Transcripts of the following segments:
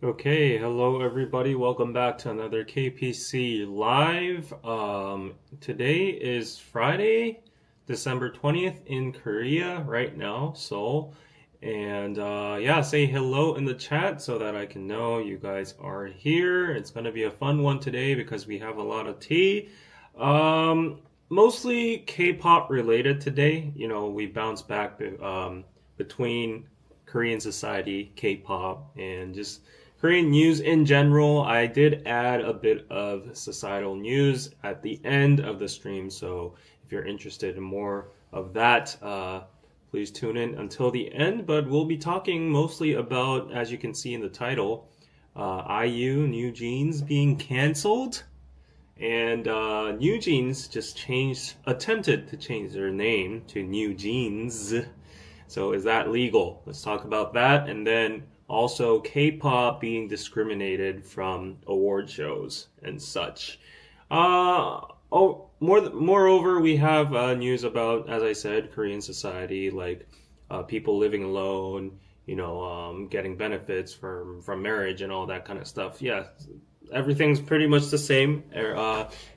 Okay, hello everybody. Welcome back to another KPC live. Today is Friday, December 20th in Korea right now, Seoul. And yeah, say hello in the chat so that I can know you guys are here. It's gonna be a fun one today because we have a lot of tea. Mostly K-pop related today. You know, we bounce back between Korean society, K-pop, and just Korean news in general. I did add a bit of societal news at the end of the stream, so if you're interested in more of that, please tune in until the end. But we'll be talking mostly about, as you can see in the title, IU NewJeans being canceled, and NewJeans just attempted to change their name to NewJeans. So is that legal? Let's talk about that, and then also K-pop being discriminated from award shows and such. Moreover, we have news about, as I said, Korean society, like people living alone, getting benefits from marriage and all that kind of stuff. Yeah, everything's pretty much the same,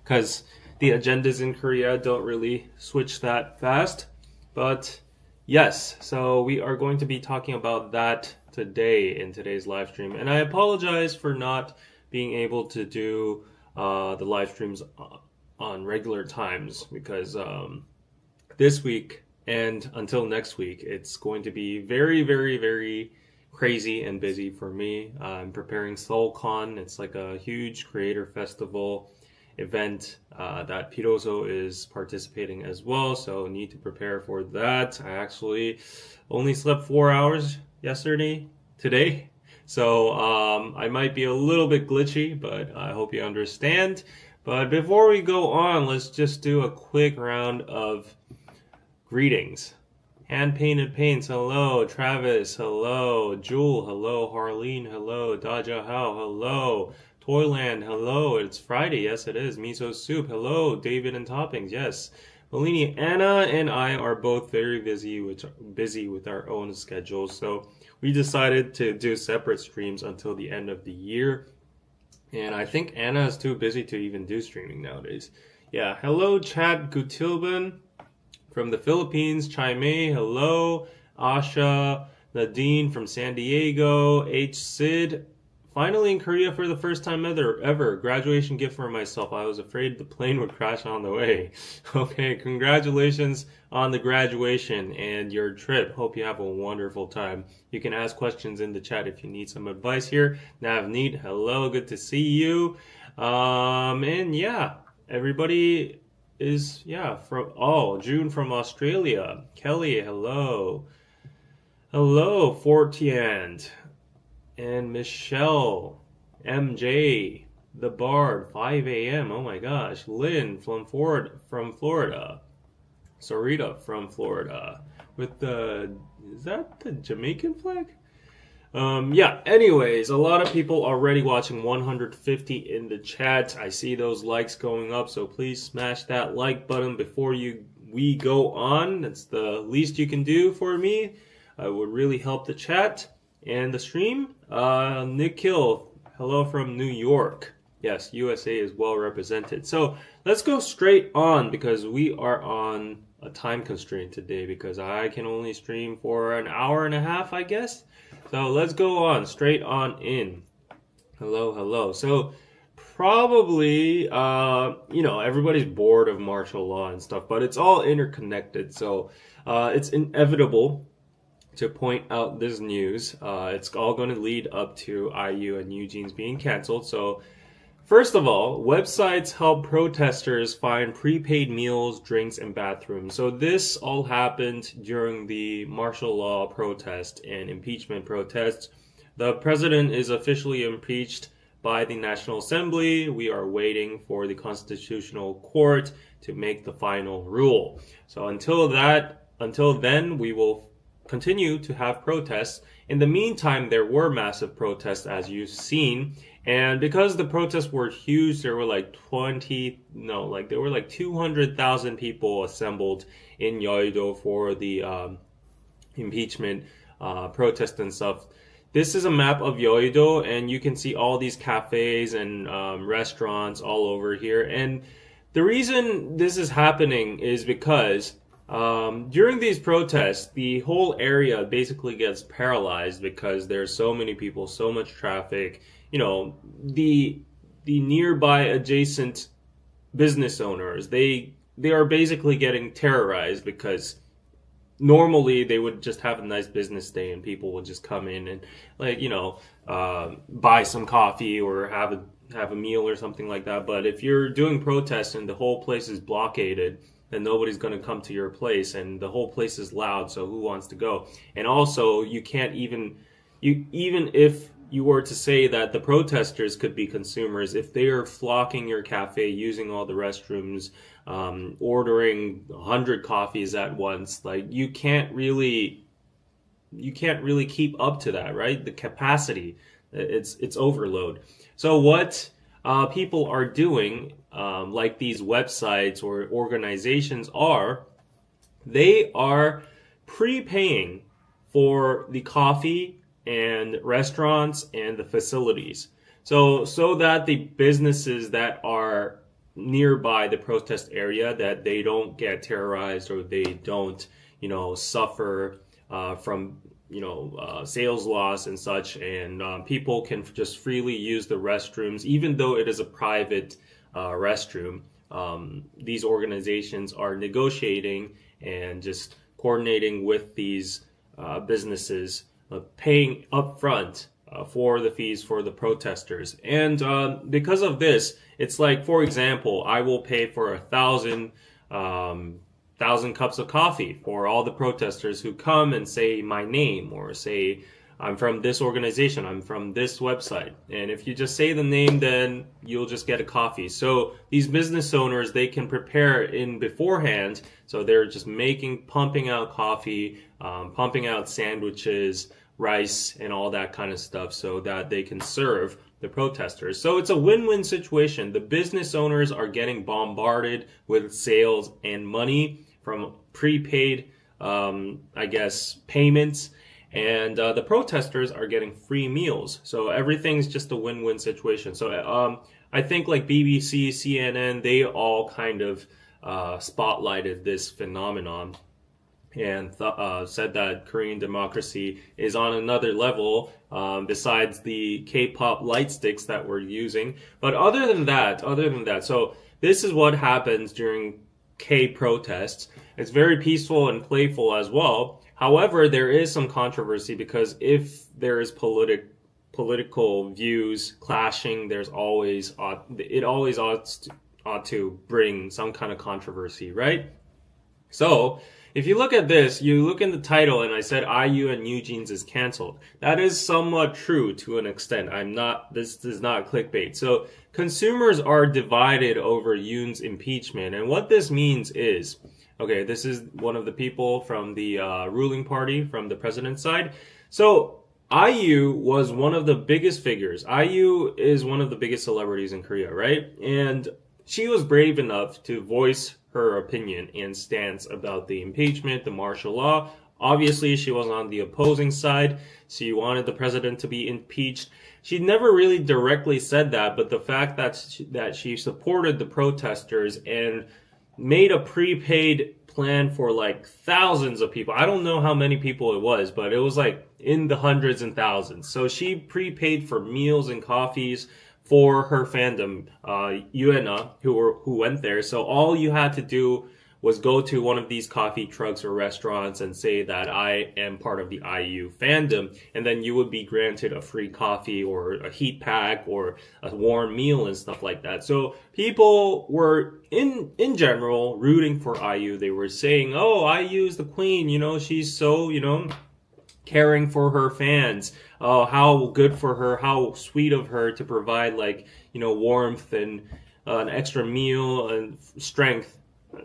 because the agendas in Korea don't really switch that fast. But yes, so we are going to be talking about that today in today's live stream. And I apologize for not being able to do the live streams on regular times because this week and until next week, it's going to be very, very, very crazy and busy for me. I'm preparing SeoulCon. It's like a huge creator festival event that Piroso is participating as well, so need to prepare for that. I actually only slept 4 hours today, so I might be a little bit glitchy, but I hope you understand. But before we go on, let's just do a quick round of greetings. Hand Painted Paints, hello. Travis, hello. Jewel, hello. Harleen, hello. Daja Hao, hello. Toyland, hello. It's Friday. Yes, it is. Miso Soup, hello. David and Toppings, yes. Melanie, Anna, and I are both very busy with our own schedules, so we decided to do separate streams until the end of the year. And I think Anna is too busy to even do streaming nowadays. Yeah, hello, Chad Gutilban from the Philippines. Chai Mei, hello. Asha, Nadine from San Diego. H. Sid, finally in Korea for the first time ever. Graduation gift for myself. I was afraid the plane would crash on the way. Okay, congratulations on the graduation and your trip. Hope you have a wonderful time. You can ask questions in the chat if you need some advice here. Navneet, hello, good to see you. And yeah, everybody is, June from Australia. Kelly, hello. Hello, Fortiand. And Michelle, MJ, The Bard, 5 a.m. Oh my gosh. Lynn from Florida. Sarita from Florida. With is that the Jamaican flag? Yeah, anyways, a lot of people already watching, 150 in the chat. I see those likes going up, so please smash that like button before we go on. That's the least you can do for me. It would really help the chat and the stream. Nikhil, hello from New York. Yes, USA is well represented. So let's go straight on because we are on a time constraint today because I can only stream for an hour and a half, I guess. So let's go on, straight on in. Hello. So probably, everybody's bored of martial law and stuff, but it's all interconnected. So it's inevitable to point out this news. It's all going to lead up to IU and NewJeans being canceled. So first of all, websites help protesters find prepaid meals, drinks, and bathrooms. So this all happened during the martial law protest and impeachment protests. The president is officially impeached by the National Assembly. We are waiting for the Constitutional Court to make the final rule. So until then, we will continue to have protests. In the meantime, there were massive protests, as you've seen. And because the protests were huge, there were like 200,000 people assembled in Yeouido for the impeachment protest and stuff. this is a map of Yeouido, and you can see all these cafes and restaurants all over here. And the reason this is happening is because during these protests, the whole area basically gets paralyzed because there's so many people, so much traffic. You know, the nearby adjacent business owners, they are basically getting terrorized because normally they would just have a nice business day and people would just come in and, like, you know, buy some coffee or have a meal or something like that. But if you're doing protests and the whole place is blockaded, then nobody's going to come to your place, and the whole place is loud, so who wants to go? And also, you can't even if you were to say that the protesters could be consumers, if they are flocking your cafe, using all the restrooms, ordering 100 coffees at once, like, you can't really keep up to that, right? The capacity, it's overload. So what people are doing, like these websites or organizations they are prepaying for the coffee and restaurants and the facilities. So that the businesses that are nearby the protest area, that they don't get terrorized or they don't, you know, suffer from, you know, sales loss and such, and people can just freely use the restrooms, even though it is a private restroom. These organizations are negotiating and just coordinating with these businesses, paying upfront for the fees for the protesters. And because of this, it's like, for example, I will pay for 1,000 cups of coffee for all the protesters who come and say my name, or say I'm from this organization, I'm from this website. And if you just say the name, then you'll just get a coffee. So these business owners, they can prepare in beforehand. So they're just pumping out coffee, pumping out sandwiches, rice, and all that kind of stuff, so that they can serve the protesters. So it's a win-win situation. The business owners are getting bombarded with sales and money from prepaid, I guess, payments, and the protesters are getting free meals. So everything's just a win-win situation. So I think like BBC, CNN, they all kind of spotlighted this phenomenon and said that Korean democracy is on another level, besides the K-pop light sticks that we're using. But other than that, so this is what happens during K-protests. It's very peaceful and playful as well. However, there is some controversy, because if there is political views clashing, it always ought to bring some kind of controversy, right? So if you look at this, you look in the title, and I said IU and NewJeans is canceled. That is somewhat true to an extent. This is not clickbait. So consumers are divided over Yoon's impeachment. And what this means is, okay, this is one of the people from the ruling party, from the president's side. So IU was one of the biggest figures. IU is one of the biggest celebrities in Korea, right? And she was brave enough to voice her opinion and stance about the impeachment, the martial law. Obviously, she was on the opposing side. She wanted the president to be impeached. She never really directly said that, but the fact that she supported the protesters and made a prepaid plan for like thousands of people. I don't know how many people it was, but it was like in the hundreds and thousands. So she prepaid for meals and coffees for her fandom, Yuena, who went there. So all you had to do was go to one of these coffee trucks or restaurants and say that I am part of the IU fandom, and then you would be granted a free coffee or a heat pack or a warm meal and stuff like that. So people were in general rooting for IU. They were saying, "Oh, IU is the queen. You know, she's so, caring for her fans. Oh, how good for her, how sweet of her to provide warmth and an extra meal and strength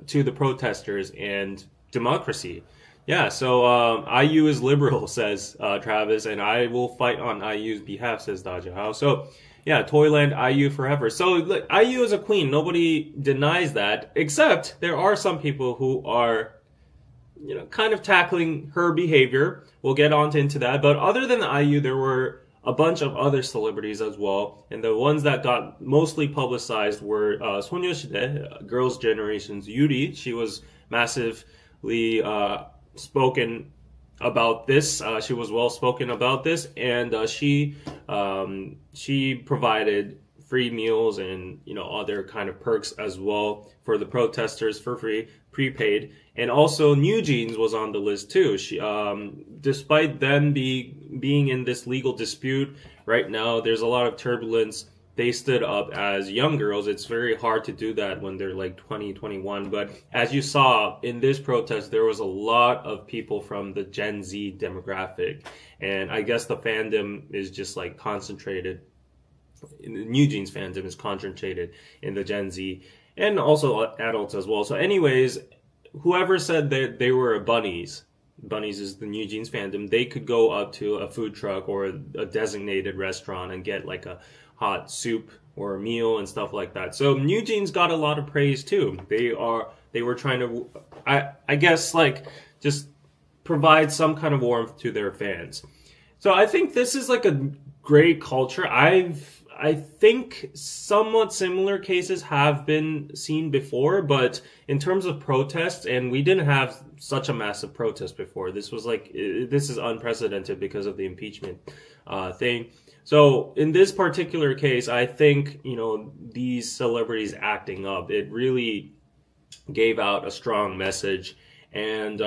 to the protesters and democracy." Yeah, so IU is liberal, says Travis, and I will fight on IU's behalf, says Dajahao. So yeah, Toyland, IU forever. So look, IU is a queen. Nobody denies that, except there are some people who are kind of tackling her behavior. We'll get on into that. But other than IU, there were a bunch of other celebrities as well. And the ones that got mostly publicized were 소녀시대, Girls' Generation's Yuri. She was massively spoken about this. She was well spoken about this, and she provided free meals and other kind of perks as well for the protesters for free, prepaid. And also NewJeans was on the list too. She despite them being in this legal dispute right now, there's a lot of turbulence. They stood up as young girls. It's very hard to do that when they're like 20, 21. But as you saw in this protest, there was a lot of people from the Gen Z demographic. And I guess the fandom is just like concentrated. NewJeans fandom is concentrated in the Gen Z and also adults as well. So anyways, whoever said that they were bunnies is the NewJeans fandom, they could go up to a food truck or a designated restaurant and get like a hot soup or a meal and stuff like that. So NewJeans got a lot of praise too. They were trying to, I guess, like just provide some kind of warmth to their fans. So I think this is like a great culture. I think somewhat similar cases have been seen before, but in terms of protests, and we didn't have such a massive protest before. This is unprecedented because of the impeachment thing. So in this particular case, I think, these celebrities acting up, it really gave out a strong message. And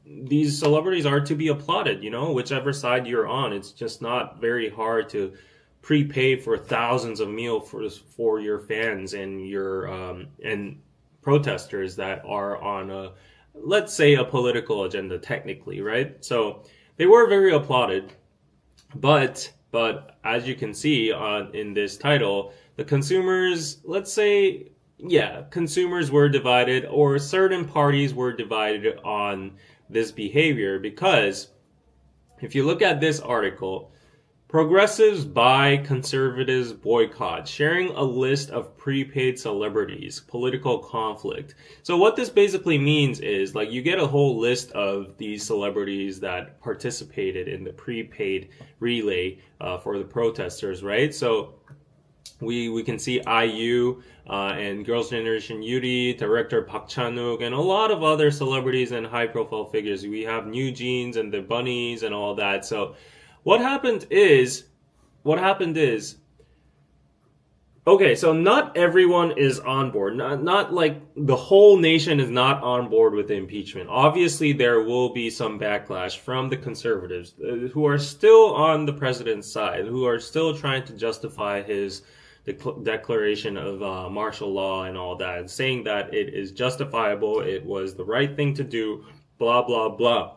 these celebrities are to be applauded, whichever side you're on. It's just not very hard to prepay for thousands of meals for your fans and your and protesters that are on let's say a political agenda technically, right? So they were very applauded, but as you can see in this title, the consumers, consumers were divided, or certain parties were divided on this behavior, because if you look at this article, progressives buy, conservatives boycott, sharing a list of prepaid celebrities, political conflict. So what this basically means is, like, you get a whole list of these celebrities that participated in the prepaid relay for the protesters, right? So we can see IU and Girls' Generation Yuri, director Park Chan-wook, and a lot of other celebrities and high-profile figures. We have NewJeans and the bunnies and all that. So what happened is, okay, so not everyone is on board. Not like the whole nation is not on board with the impeachment. Obviously, there will be some backlash from the conservatives who are still on the president's side, who are still trying to justify his declaration of martial law and all that, saying that it is justifiable, it was the right thing to do, blah, blah, blah.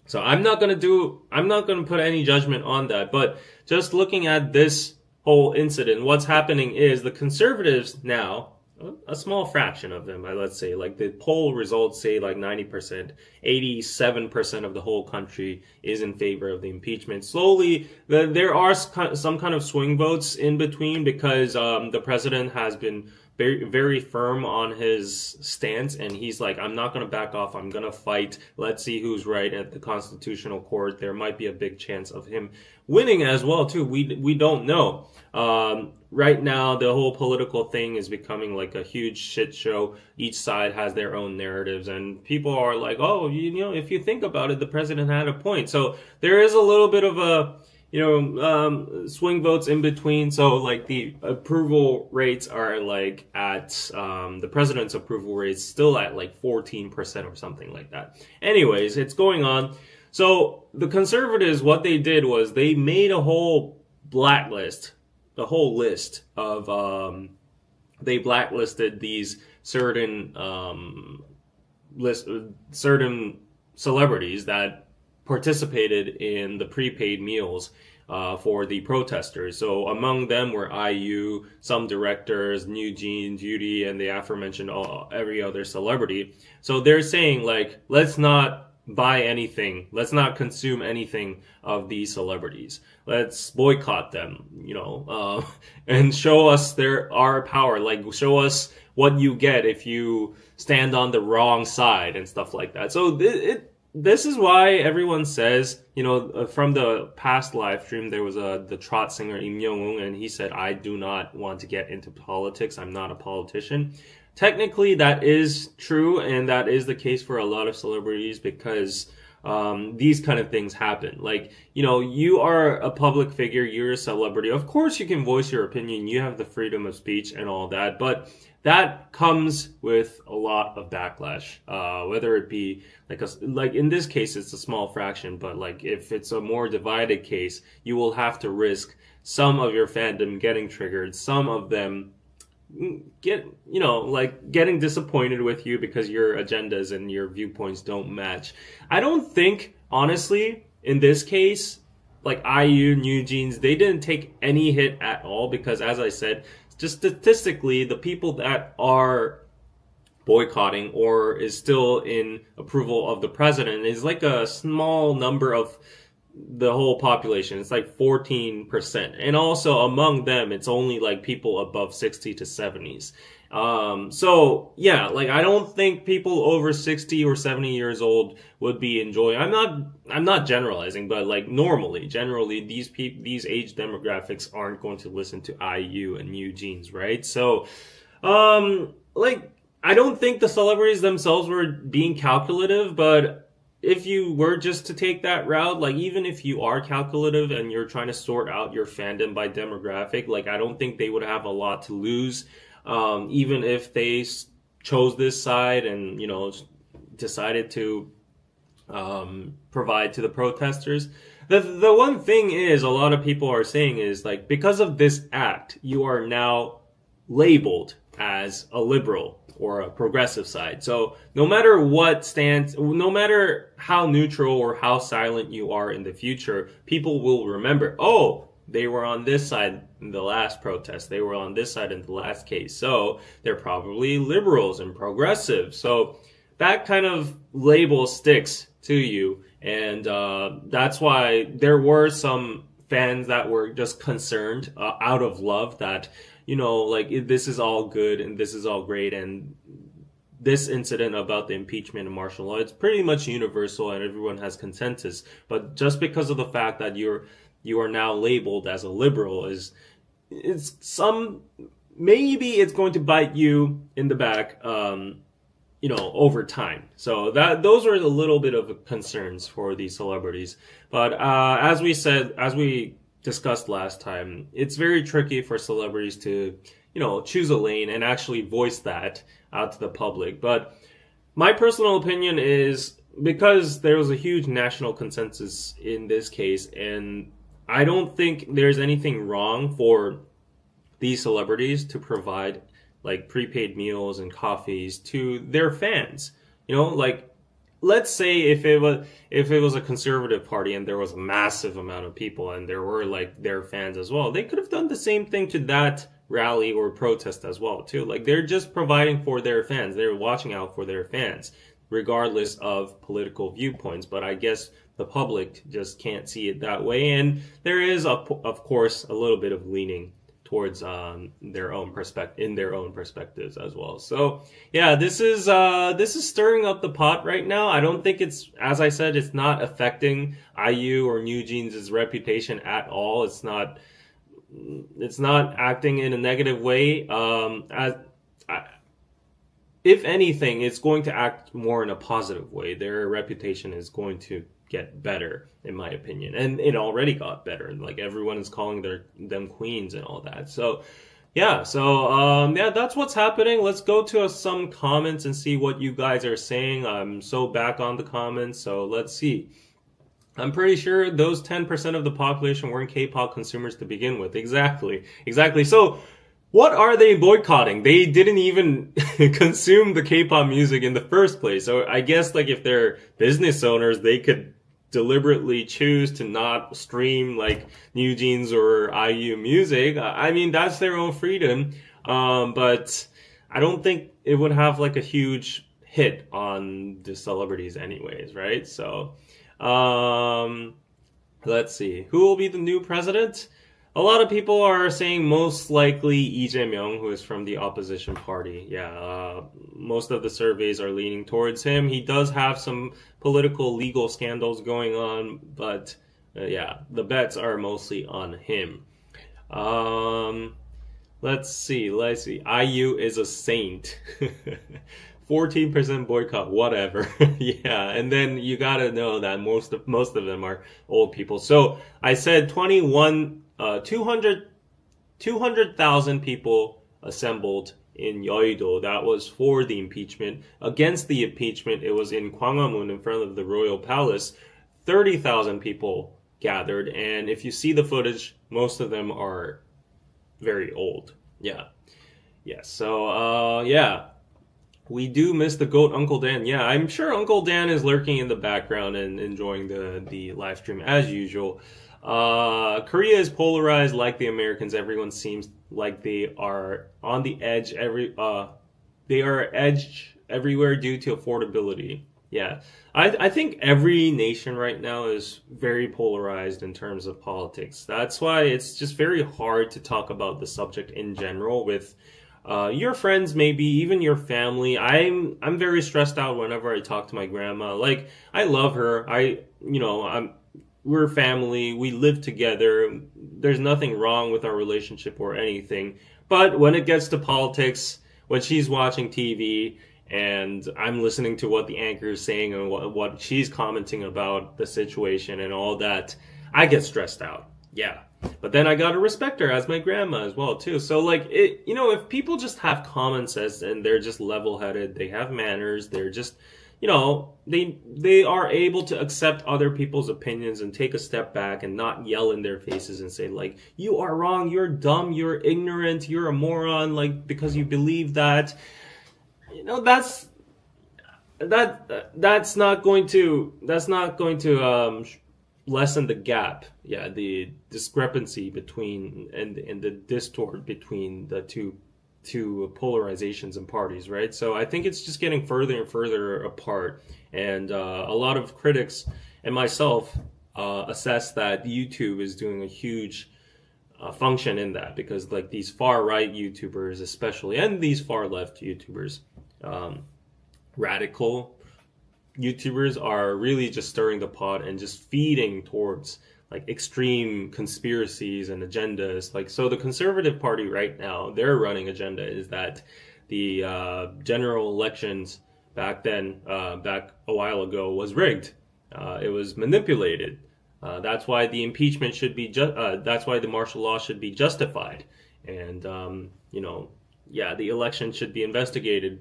So I'm not going to put any judgment on that, but just looking at this whole incident, what's happening is the conservatives now, a small fraction of them, let's say, like the poll results say like 90%, 87% of the whole country is in favor of the impeachment. Slowly, there are some kind of swing votes in between, because the president has been very, very firm on his stance, and he's like, I'm not going to back off. I'm going to fight. Let's see who's right at the Constitutional Court. There might be a big chance of him winning as well, too. We don't know. Right now, the whole political thing is becoming like a huge shit show. Each side has their own narratives, and people are like, oh, if you think about it, the president had a point. So there is a little bit of a swing votes in between. So like the approval rates are like at, the president's approval rates still at like 14% or something like that. Anyways, it's going on. So the conservatives, what they did was they made a whole blacklist, the whole list of, they blacklisted these certain celebrities that participated in the prepaid meals for the protesters. So among them were IU, some directors, NewJeans, Yuri, and the aforementioned every other celebrity. So they're saying, like, let's not buy anything. Let's not consume anything of these celebrities. Let's boycott them, and show us our power. Like, show us what you get if you stand on the wrong side and stuff like that. So this is why everyone says, from the past live stream, there was the trot singer Im Young-woong, and he said, I do not want to get into politics. I'm not a politician. Technically, that is true, and that is the case for a lot of celebrities because these kind of things happen. Like, you are a public figure, you're a celebrity. Of course, you can voice your opinion. You have the freedom of speech and all that, but that comes with a lot of backlash. Whether it be like in this case, it's a small fraction, but like if it's a more divided case, you will have to risk some of your fandom getting triggered, some of them getting disappointed with you because your agendas and your viewpoints don't match. I don't think, honestly, in this case, like IU, NewJeans, they didn't take any hit at all because, as I said, just statistically, the people that are boycotting or is still in approval of the president is like a small number of the whole population. It's like 14%. And also among them, it's only like people above 60 to 70s. So yeah, like I don't think people over 60 or 70 years old would be enjoying. I'm not generalizing, but like generally these age demographics aren't going to listen to IU and NewJeans, right? So, like I don't think the celebrities themselves were being calculative, but if you were just to take that route, like even if you are calculative and you're trying to sort out your fandom by demographic, like I don't think they would have a lot to lose, even if they chose this side and decided to provide to the protesters. The one thing is, a lot of people are saying is like because of this act, you are now labeled as a liberal or a progressive side. So no matter what stance, no matter how neutral or how silent you are in the future, people will remember, oh, they were on this side in the last protest. They were on this side in the last case. So they're probably liberals and progressive. So that kind of label sticks to you. And that's why there were some fans that were just concerned out of love that, like this is all good and this is all great. And this incident about the impeachment and martial law, it's pretty much universal and everyone has consensus. But just because of the fact that you are now labeled as a liberal maybe it's going to bite you in the back, over time. So those are a little bit of concerns for these celebrities. But as we discussed last time, it's very tricky for celebrities to, choose a lane and actually voice that out to the public. But my personal opinion is because there was a huge national consensus in this case, and I don't think there's anything wrong for these celebrities to provide like prepaid meals and coffees to their fans. Like let's say if it was a conservative party and there was a massive amount of people and there were like their fans as well, they could have done the same thing to that rally or protest as well too. Like they're just providing for their fans. They're watching out for their fans regardless of political viewpoints. But I guess the public just can't see it that way. And there is, of course, a little bit of leaning towards their own perspectives as well. So yeah, this is stirring up the pot right now. I don't think it's, as I said, it's not affecting IU or NewJeans' reputation at all. It's not acting in a negative way. If anything, it's going to act more in a positive way. Their reputation is going to get better, in my opinion. And it already got better. Like everyone is calling them queens and all that. So yeah, that's what's happening. Let's go to some comments and see what you guys are saying. I'm so back on the comments, so let's see. I'm pretty sure those 10% of the population weren't K-pop consumers to begin with. Exactly. So what are they boycotting? They didn't even consume the K-pop music in the first place. So I guess like if they're business owners, they could deliberately choose to not stream like NewJeans or IU music. I mean, that's their own freedom. But I don't think it would have like a huge hit on the celebrities anyways, right? So, um, let's see. Who will be the new president? A lot of people are saying most likely Lee Jae-myung, who is from the opposition party. Yeah, most of the surveys are leaning towards him. He does have some political legal scandals going on, but yeah, the bets are mostly on him. Um, let's see. IU is a saint. 14% boycott, whatever. Yeah, and then you gotta know that most of them are old people. So I said 200,000 people assembled in Yeouido. That was for the impeachment. Against the impeachment, it was in Gwanghwamun in front of the royal palace. 30,000 people gathered, and if you see the footage, most of them are very old. Yeah. So, yeah. We do miss the GOAT Uncle Dan. Yeah, I'm sure Uncle Dan is lurking in the background and enjoying the live stream as usual. Korea is polarized like the Americans. Everyone seems like they are on the edge. They are edged everywhere due to affordability. Yeah, I think every nation right now is very polarized in terms of politics. That's why it's just very hard to talk about the subject in general with your friends, maybe even your family. I'm very stressed out whenever I talk to my grandma. Like, I love her. We're family. We live together. There's nothing wrong with our relationship or anything. But when it gets to politics, when she's watching TV and I'm listening to what the anchor is saying and what she's commenting about the situation and all that, I get stressed out. Yeah. But then I gotta respect her as my grandma as well too. So like if people just have common sense and they're just level-headed, they have manners, they're just they are able to accept other people's opinions and take a step back and not yell in their faces and say like, you are wrong, you're dumb, you're ignorant, you're a moron, like because you believe that. That's not going to lessen the gap, the discrepancy between and the distort between the two polarizations and parties, right? So I think it's just getting further and further apart, and a lot of critics and myself assess that YouTube is doing a huge function in that, because like these far right YouTubers especially, and these far left YouTubers, radical YouTubers are really just stirring the pot and just feeding towards like extreme conspiracies and agendas. Like, so the Conservative Party right now, their running agenda is that the general elections back a while ago was rigged. It was manipulated. That's why the impeachment should be that's why the martial law should be justified. And the election should be investigated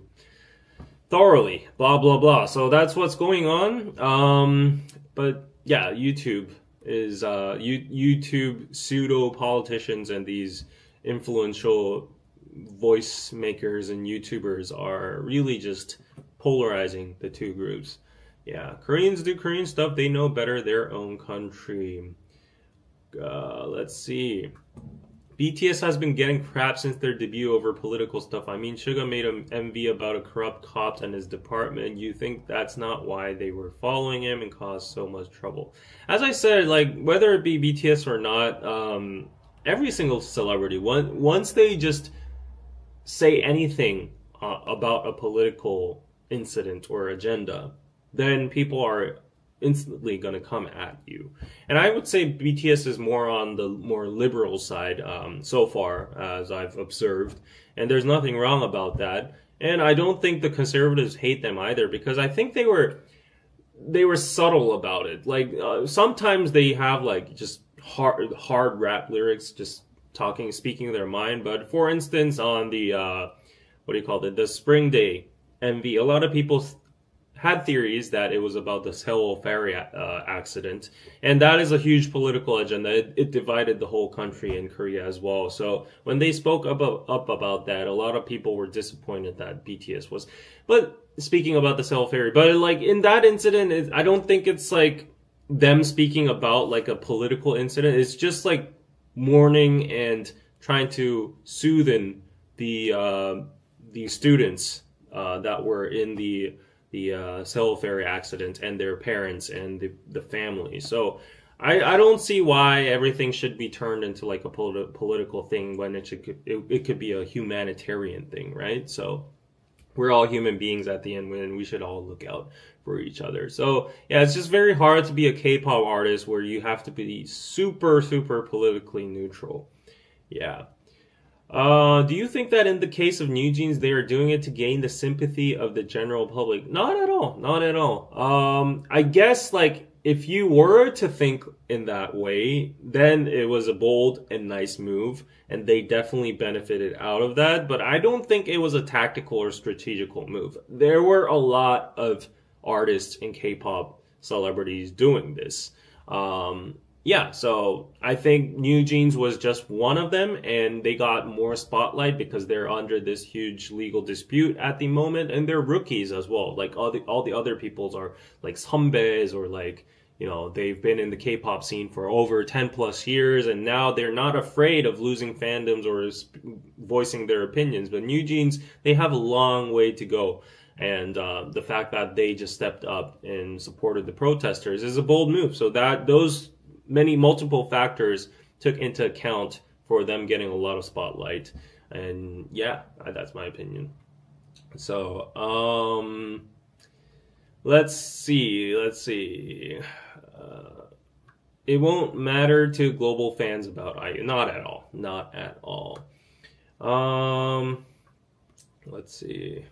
thoroughly, blah blah blah. So that's what's going on. But yeah, YouTube is YouTube pseudo politicians and these influential voice makers and YouTubers are really just polarizing the two groups. Yeah, Koreans do Korean stuff. They know better their own country. Let's see. BTS has been getting crap since their debut over political stuff. I mean, Suga made an MV about a corrupt cop and his department. You think that's not why they were following him and caused so much trouble? As I said, like, whether it be BTS or not, every single celebrity, once they just say anything about a political incident or agenda, then people are instantly going to come at you. And I would say BTS is more on the more liberal side so far, as I've observed, and there's nothing wrong about that. And I don't think the conservatives hate them either, because I think they were subtle about it. Like sometimes they have like just hard rap lyrics, just speaking their mind. But for instance, on the the Spring Day MV, a lot of people had theories that it was about the Seoul ferry accident, and that is a huge political agenda. It divided the whole country in Korea as well. So when they spoke up about that, a lot of people were disappointed that BTS was. But speaking about the Seoul ferry, but like in that incident, I don't think it's like them speaking about like a political incident. It's just like mourning and trying to soothe the students that were in the cell ferry accident, and their parents and the family. So I don't see why everything should be turned into like a political thing when it could be a humanitarian thing, right? So we're all human beings at the end, and we should all look out for each other. So yeah, it's just very hard to be a K-pop artist where you have to be super, super politically neutral. Yeah. Do you think that in the case of NewJeans, they are doing it to gain the sympathy of the general public? Not at all. Not at all. I guess like if you were to think in that way, then it was a bold and nice move, and they definitely benefited out of that. But I don't think it was a tactical or strategical move. There were a lot of artists and K-pop celebrities doing this. Yeah, so I think NewJeans was just one of them, and they got more spotlight because they're under this huge legal dispute at the moment, and they're rookies as well. Like all the other peoples are like 선배s, or like, you know, they've been in the K-pop scene for over 10 plus years, and now they're not afraid of losing fandoms or voicing their opinions. But NewJeans, they have a long way to go. And the fact that they just stepped up and supported the protesters is a bold move. So that those multiple factors took into account for them getting a lot of spotlight. And yeah, that's my opinion. So let's see. It won't matter to global fans about IU. Not at all. Not at all. Let's see.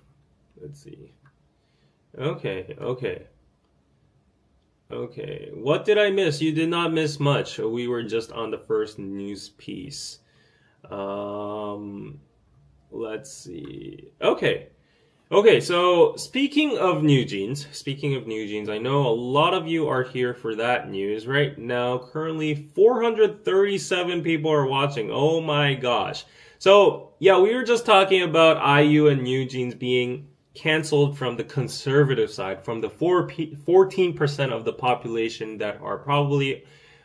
Okay, what did I miss? You did not miss much. We were just on the first news piece. Let's see. Okay, so speaking of NewJeans, I know a lot of you are here for that news right now. Currently, 437 people are watching. Oh my gosh. So, yeah, we were just talking about IU and NewJeans being canceled from the conservative side, from the 14% of the population that are probably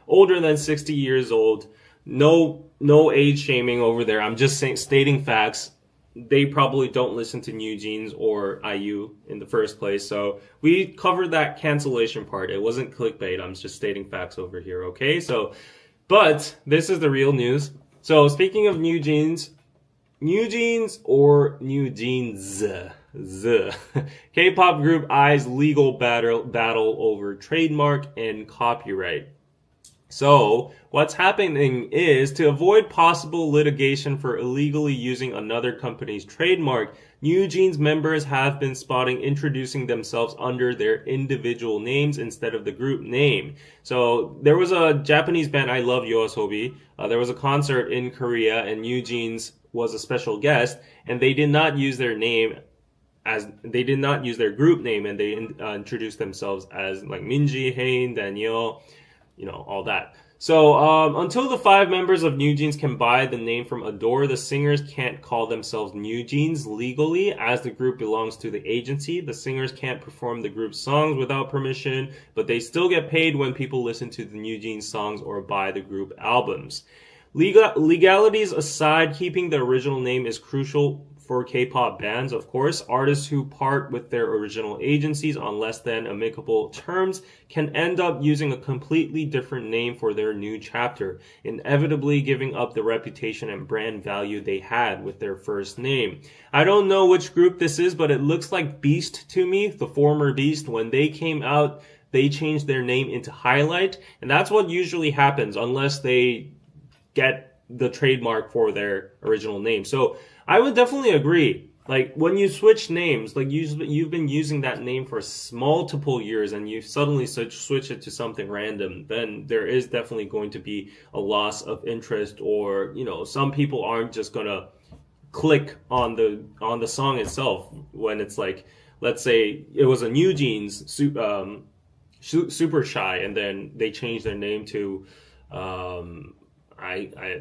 older than 60 years old. No age shaming over there. I'm just stating facts. They probably don't listen to NewJeans or IU in the first place. So we covered that cancellation part. It wasn't clickbait. I'm just stating facts over here, okay? So, but this is the real news. So speaking of NewJeans or NewJeans, K-pop group eyes legal battle over trademark and copyright. So what's happening is, to avoid possible litigation for illegally using another company's trademark, NewJeans members have been spotting introducing themselves under their individual names instead of the group name. So there was a Japanese band, I love YOASOBI. There was a concert in Korea, and NewJeans was a special guest, and they did not use their name they did not use their group name, and they introduced themselves as like Minji, Hein, Daniel, you know, all that. So until the 5 members of NewJeans can buy the name from Adore, the singers can't call themselves NewJeans legally, as the group belongs to the agency. The singers can't perform the group's songs without permission, but they still get paid when people listen to the NewJeans songs or buy the group albums. Legalities aside, keeping the original name is crucial for K-pop bands, of course. Artists who part with their original agencies on less than amicable terms can end up using a completely different name for their new chapter, inevitably giving up the reputation and brand value they had with their first name. I don't know which group this is, but it looks like Beast to me, the former Beast. When they came out, they changed their name into Highlight, and that's what usually happens unless they get the trademark for their original name. So I would definitely agree. Like, when you switch names, like you've been using that name for multiple years, and you suddenly switch it to something random, then there is definitely going to be a loss of interest, or, you know, some people aren't just gonna click on the song itself when it's like, let's say it was a NewJeans Super Shy, and then they changed their name to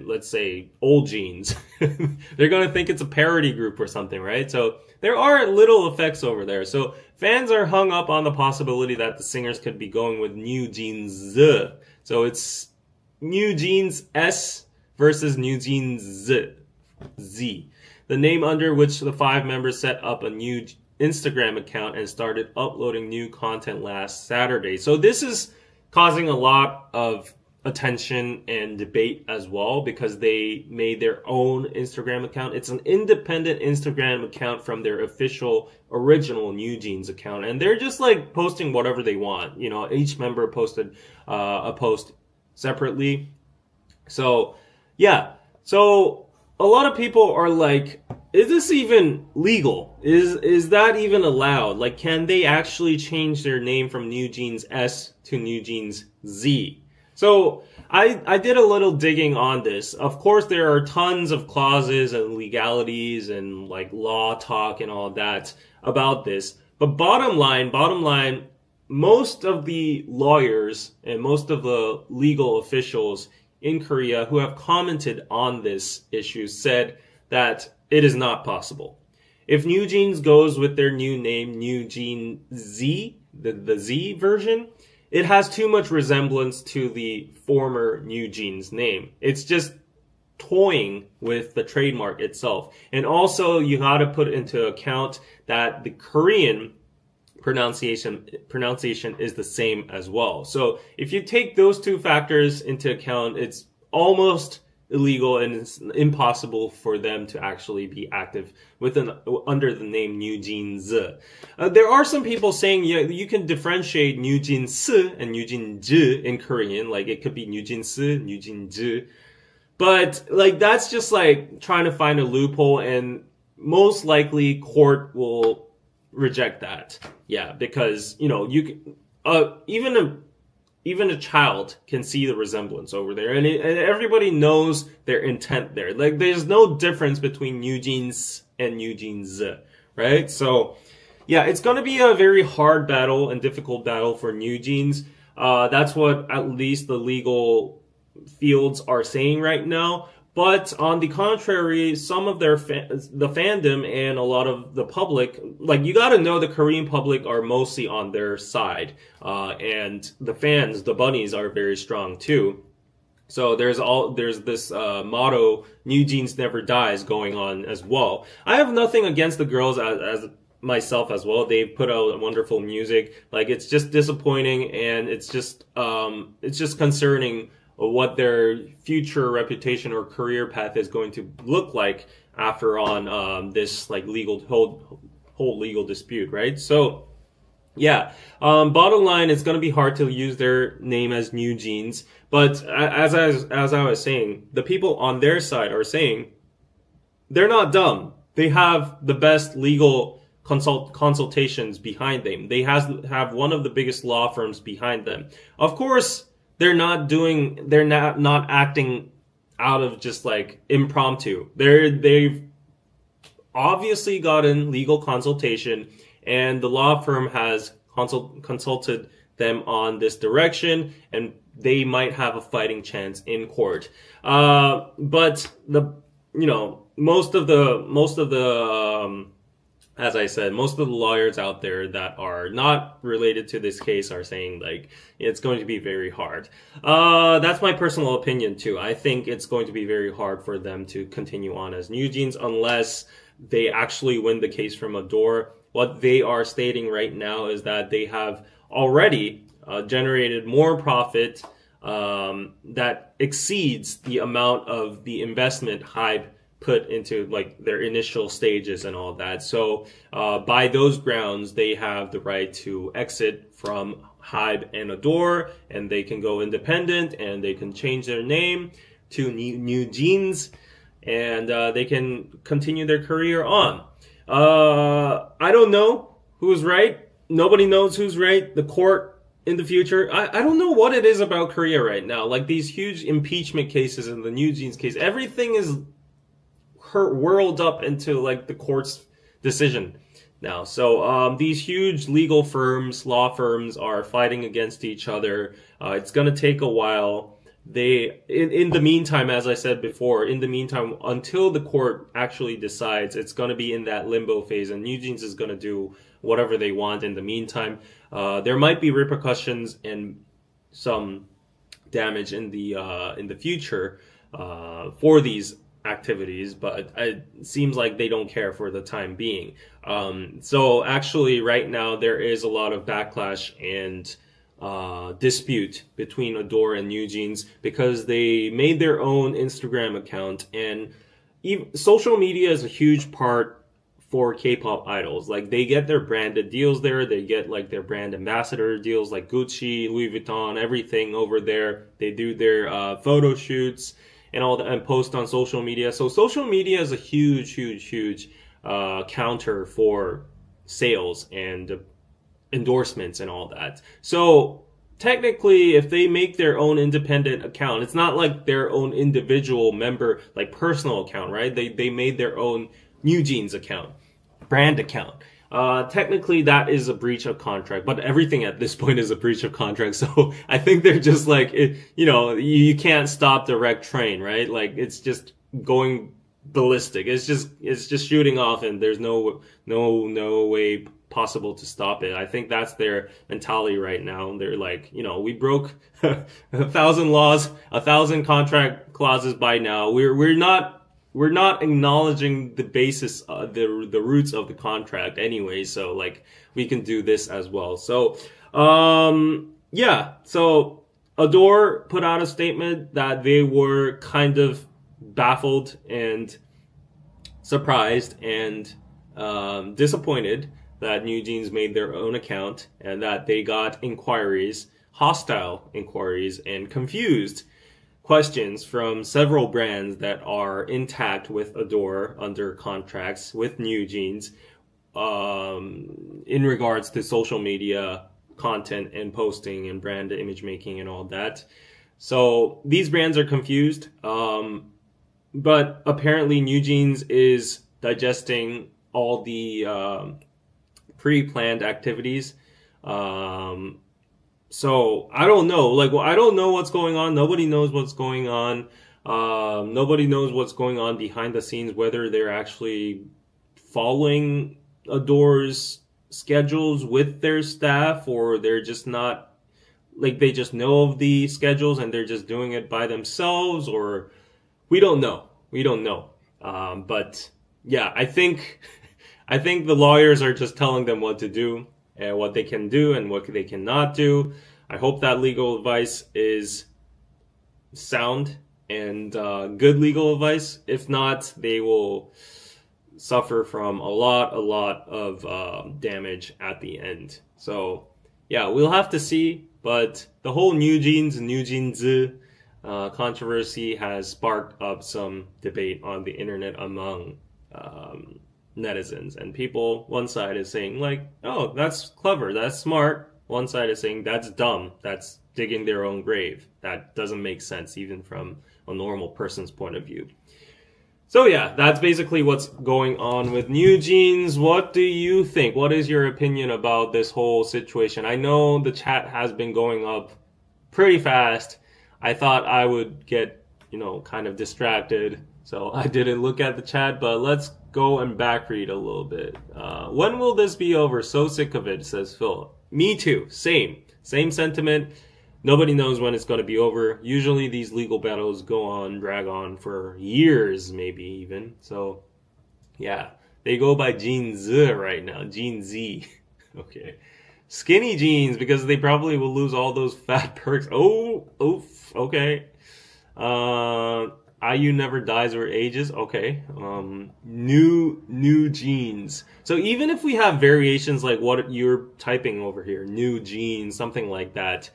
let's say Old Jeans. They're going to think it's a parody group or something, right? So there are little effects over there. So fans are hung up on the possibility that the singers could be going with NewJeans. So it's NewJeans S versus NewJeans Z. The name under which the 5 members set up a Instagram account and started uploading new content last Saturday. So this is causing a lot of attention and debate as well because they made their own Instagram account. It's an independent Instagram account from their official original NewJeans account, and they're just like posting whatever they want. You know, each member posted a post separately. So yeah, so a lot of people are like, is this even legal? Is that even allowed? Like, can they actually change their name from NewJeans S to NewJeans Z? So I did a little digging on this. Of course, there are tons of clauses and legalities and like law talk and all that about this. But bottom line, most of the lawyers and most of the legal officials in Korea who have commented on this issue said that it is not possible. If NewJeans goes with their new name, NewJeans Z, the Z version, it has too much resemblance to the former NewJeans name. It's just toying with the trademark itself. And also, you got to put into account that the Korean pronunciation is the same as well. So if you take those two factors into account, it's almost illegal and it's impossible for them to actually be active under the name NewJeans. There are some people saying you can differentiate NewJeans and NewJeans in Korean, like it could be NewJeans, NewJeans. But like that's just like trying to find a loophole, and most likely court will reject that. Yeah, because you know you can, even a child can see the resemblance over there, and everybody knows their intent there. Like, there's no difference between NewJeans and NewJeans, right? So, yeah, it's going to be a very hard battle and difficult battle for NewJeans. That's what at least the legal fields are saying right now. But on the contrary, some of the fandom and a lot of the public, like you got to know the Korean public are mostly on their side. And the fans, the bunnies are very strong too. So there's this motto, NewJeans never dies, going on as well. I have nothing against the girls as myself as well. They've put out wonderful music. Like, it's just disappointing, and it's just concerning what their future reputation or career path is going to look like after on this like whole legal dispute, right? So yeah, bottom line, it's going to be hard to use their name as NewJeans, but as I was saying, the people on their side are saying they're not dumb. They have the best legal consultations behind them. They have one of the biggest law firms behind them. Of course, they're not acting out of just like impromptu. They've obviously gotten legal consultation, and the law firm has consulted them on this direction, and they might have a fighting chance in court. But most of the as I said, most of the lawyers out there that are not related to this case are saying like it's going to be very hard. That's my personal opinion too. I think it's going to be very hard for them to continue on as NewJeans unless they actually win the case from a door. What they are stating right now is that they have already generated more profit that exceeds the amount of the investment HYBE put into like their initial stages and all that. So by those grounds, they have the right to exit from HYBE and Adore, and they can go independent, and they can change their name to NewJeans, and they can continue their career on. I don't know who's right. Nobody knows who's right. The court in the future. I don't know what it is about Korea right now. Like these huge impeachment cases and the NewJeans case, everything is whirled up into like the court's decision now. So these huge legal firms, law firms, are fighting against each other. It's going to take a while. In the meantime, as I said before, in the meantime, until the court actually decides, it's going to be in that limbo phase, and NewJeans is going to do whatever they want in the meantime. There might be repercussions and some damage in the future for these activities, but it seems like they don't care for the time being. So actually, right now there is a lot of backlash and dispute between Adore and NewJeans because they made their own Instagram account, and social media is a huge part for K-pop idols. Like they get their branded deals there, they get like their brand ambassador deals like Gucci, Louis Vuitton, everything over there. They do their photo shoots and all that and post on social media. So social media is a huge counter for sales and endorsements and all that. So technically, if they make their own independent account, it's not like their own individual member, like personal account, right? They made their own NewJeans account, brand account. Technically that is a breach of contract, but everything at this point is a breach of contract. So I think they're just like, you can't stop the wreck train, right? Like it's just going ballistic. It's just shooting off, and there's no way possible to stop it. I think that's their mentality right now. They're like, we broke 1,000 laws, 1,000 contract clauses by now. We're not acknowledging the basis, the roots of the contract anyway. So like we can do this as well. So, yeah. So Adore put out a statement that they were kind of baffled and surprised and, disappointed that NewJeans made their own account and that they got inquiries, hostile inquiries, and confused questions from several brands that are intact with Adore under contracts with NewJeans in regards to social media content and posting and brand image making and all that. So these brands are confused, but apparently NewJeans is digesting all the pre-planned activities. So I don't know. I don't know what's going on. Nobody knows what's going on. Nobody knows what's going on behind the scenes, whether they're actually following Adore's schedules with their staff, or they're just not, like they just know of the schedules and they're just doing it by themselves, or we don't know. But yeah, I think the lawyers are just telling them what to do and what they can do and what they cannot do. I hope that legal advice is sound and good legal advice. If not, they will suffer from a lot of damage at the end. So yeah, we'll have to see. But the whole NewJeans controversy has sparked up some debate on the internet among netizens, and people, one side is saying like, oh, that's clever, that's smart. One side is saying that's dumb, that's digging their own grave, that doesn't make sense even from a normal person's point of view. So yeah, that's basically what's going on with NewJeans. What do you think? What is your opinion about this whole situation? I know the chat has been going up pretty fast. I thought I would get, kind of distracted, so I didn't look at the chat, but let's go and back read a little bit. When will this be over? So sick of it, says Phil. Me too. Same sentiment. Nobody knows when it's going to be over. Usually these legal battles drag on for years, maybe even. So yeah, they go by Jeans right now. Jean Z. Okay. Skinny jeans, because they probably will lose all those fat perks. Oh, oof. Okay. IU never dies or ages. Okay. NewJeans. So even if we have variations like what you're typing over here, NewJeans, something like that,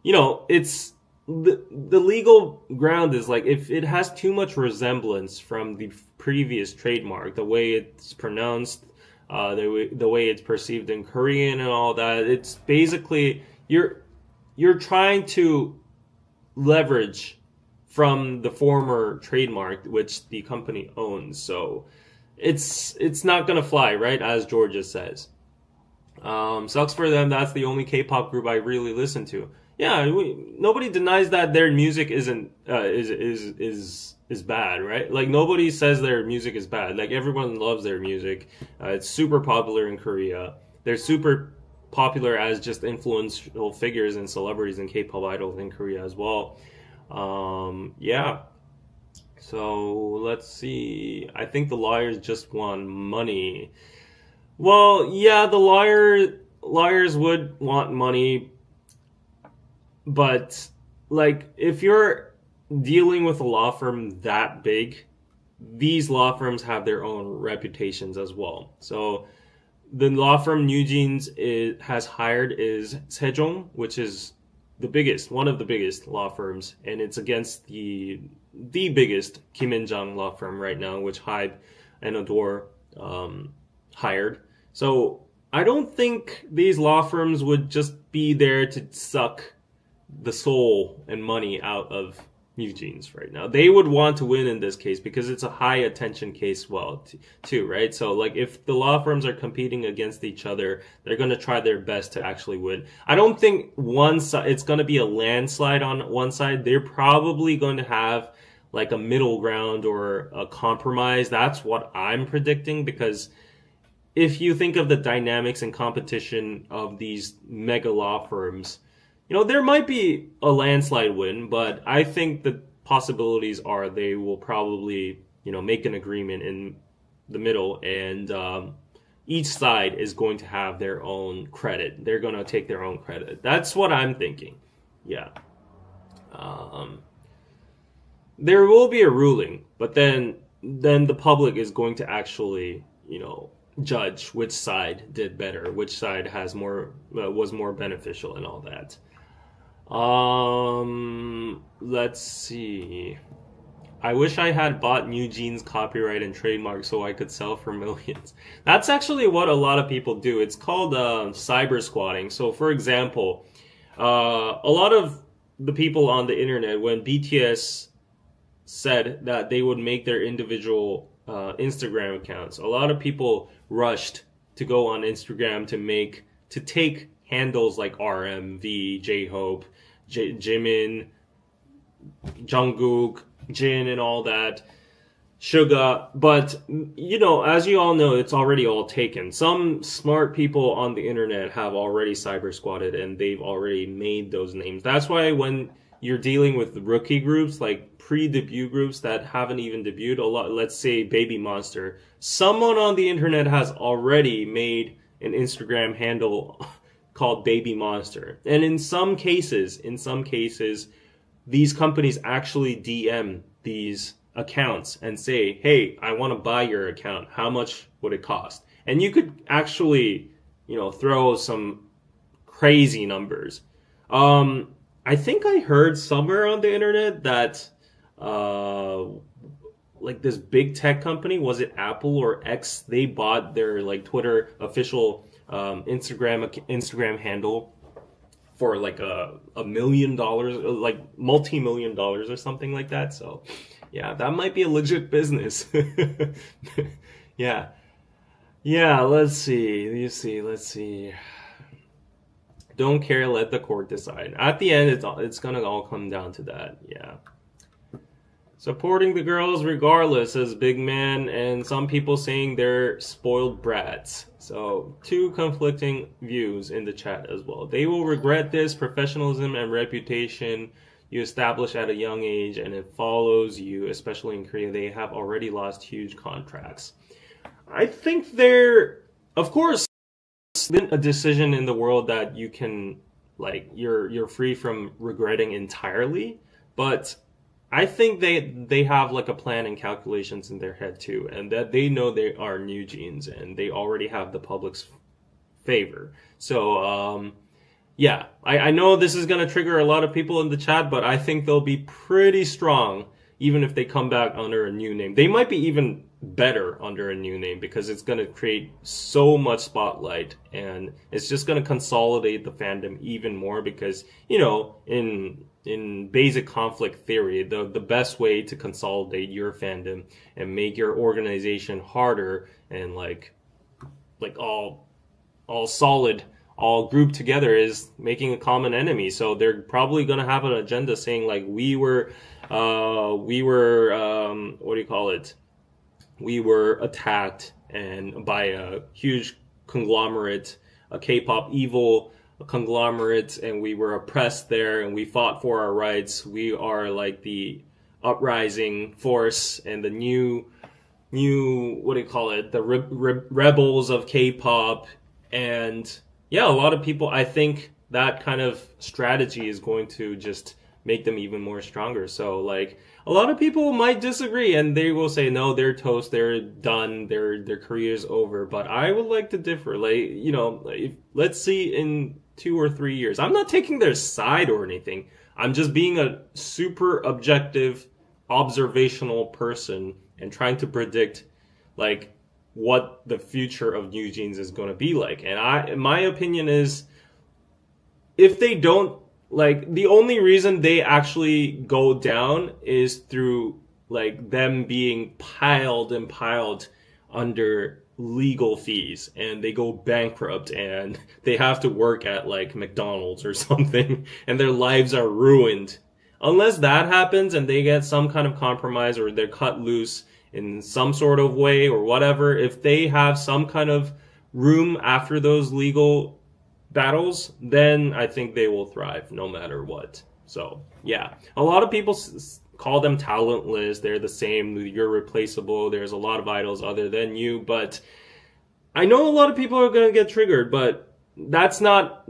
it's the legal ground is like if it has too much resemblance from the previous trademark, the way it's pronounced, the way it's perceived in Korean and all that, it's basically you're trying to leverage from the former trademark which the company owns. So it's not gonna fly, right? As Georgia says. Sucks for them. That's the only K-pop group I really listen to. Yeah, nobody denies that their music isn't is bad, right? Like nobody says their music is bad. Like everyone loves their music. It's super popular in Korea. They're super popular as just influential figures and celebrities and K-pop idols in Korea as well. Yeah. So let's see. I think the lawyers just want money. Well, yeah, the lawyers would want money, but like if you're dealing with a law firm that big, these law firms have their own reputations as well. So the law firm NewJeans has hired is Sejong, which is one of the biggest law firms, and it's against the biggest Kim In-jung law firm right now, which Hybe and Adore hired. So I don't think these law firms would just be there to suck the soul and money out of NewJeans right now. They would want to win in this case because it's a high attention case, too, right? So like if the law firms are competing against each other, they're going to try their best to actually win. I don't think one side, it's going to be a landslide on one side. They're probably going to have like a middle ground or a compromise. That's what I'm predicting, because if you think of the dynamics and competition of these mega law firms, there might be a landslide win, but I think the possibilities are they will probably, make an agreement in the middle, and each side is going to have their own credit. They're going to take their own credit. That's what I'm thinking. Yeah. There will be a ruling, but then the public is going to actually, judge which side did better, which side has was more beneficial, and all that. Let's see. I wish I had bought NewJeans copyright and trademark so I could sell for millions. That's actually what a lot of people do. It's called cyber squatting. So, for example, a lot of the people on the internet, when BTS said that they would make their individual Instagram accounts, a lot of people rushed to go on Instagram to take handles like RM, V, J-Hope, Jimin, Jungkook, Jin, and all that, Suga. But, as you all know, it's already all taken. Some smart people on the internet have already cyber squatted, and they've already made those names. That's why when you're dealing with rookie groups, like pre-debut groups that haven't even debuted, let's say Baby Monster, someone on the internet has already made an Instagram handle called Baby Monster. And in some cases, these companies actually DM these accounts and say, hey, I want to buy your account. How much would it cost? And you could actually, throw some crazy numbers. I think I heard somewhere on the internet that like this big tech company, was it Apple or X, they bought their like Twitter official Instagram handle for like $1 million, like multi-million dollars or something like that. So yeah, that might be a legit business. Yeah, let's see. Don't care, let the court decide. At the end, it's gonna all come down to that. Yeah. Supporting the girls regardless, says Big Man, and some people saying they're spoiled brats. So, two conflicting views in the chat as well. They will regret this. Professionalism and reputation you establish at a young age, and it follows you, especially in Korea. They have already lost huge contracts. I think of course, a decision in the world that you can, like, you're free from regretting entirely, but I think they have like a plan and calculations in their head too, and that they know they are NewJeans and they already have the public's favor. So yeah, I know this is gonna trigger a lot of people in the chat, but I think they'll be pretty strong even if they come back under a new name. They might be even better under a new name because it's going to create so much spotlight, and it's just going to consolidate the fandom even more because, in basic conflict theory, the best way to consolidate your fandom and make your organization harder and like all solid, all grouped together is making a common enemy. So they're probably going to have an agenda saying like we were we were attacked and by a huge conglomerate, a K-pop evil conglomerate, and we were oppressed there and we fought for our rights. We are like the uprising force and the new what do you call it, the rebels of K-pop. And yeah, a lot of people, I think that kind of strategy is going to just make them even more stronger. So like a lot of people might disagree and they will say no, they're toast, they're done, their career's over. But I would like to differ. Like, you know, let's see in 2 or 3 years. I'm not taking their side or anything. I'm just being a super objective, observational person and trying to predict like what the future of NewJeans is going to be like. And my opinion is, if they don't, like, the only reason they actually go down is through like them being piled and piled under legal fees, and they go bankrupt and they have to work at like McDonald's or something and their lives are ruined. Unless that happens and they get some kind of compromise or they're cut loose in some sort of way or whatever, if they have some kind of room after those legal battles, then I think they will thrive no matter what. So yeah, a lot of people call them talentless. They're the same. You're replaceable. There's a lot of idols other than you. But I know a lot of people are going to get triggered, but that's not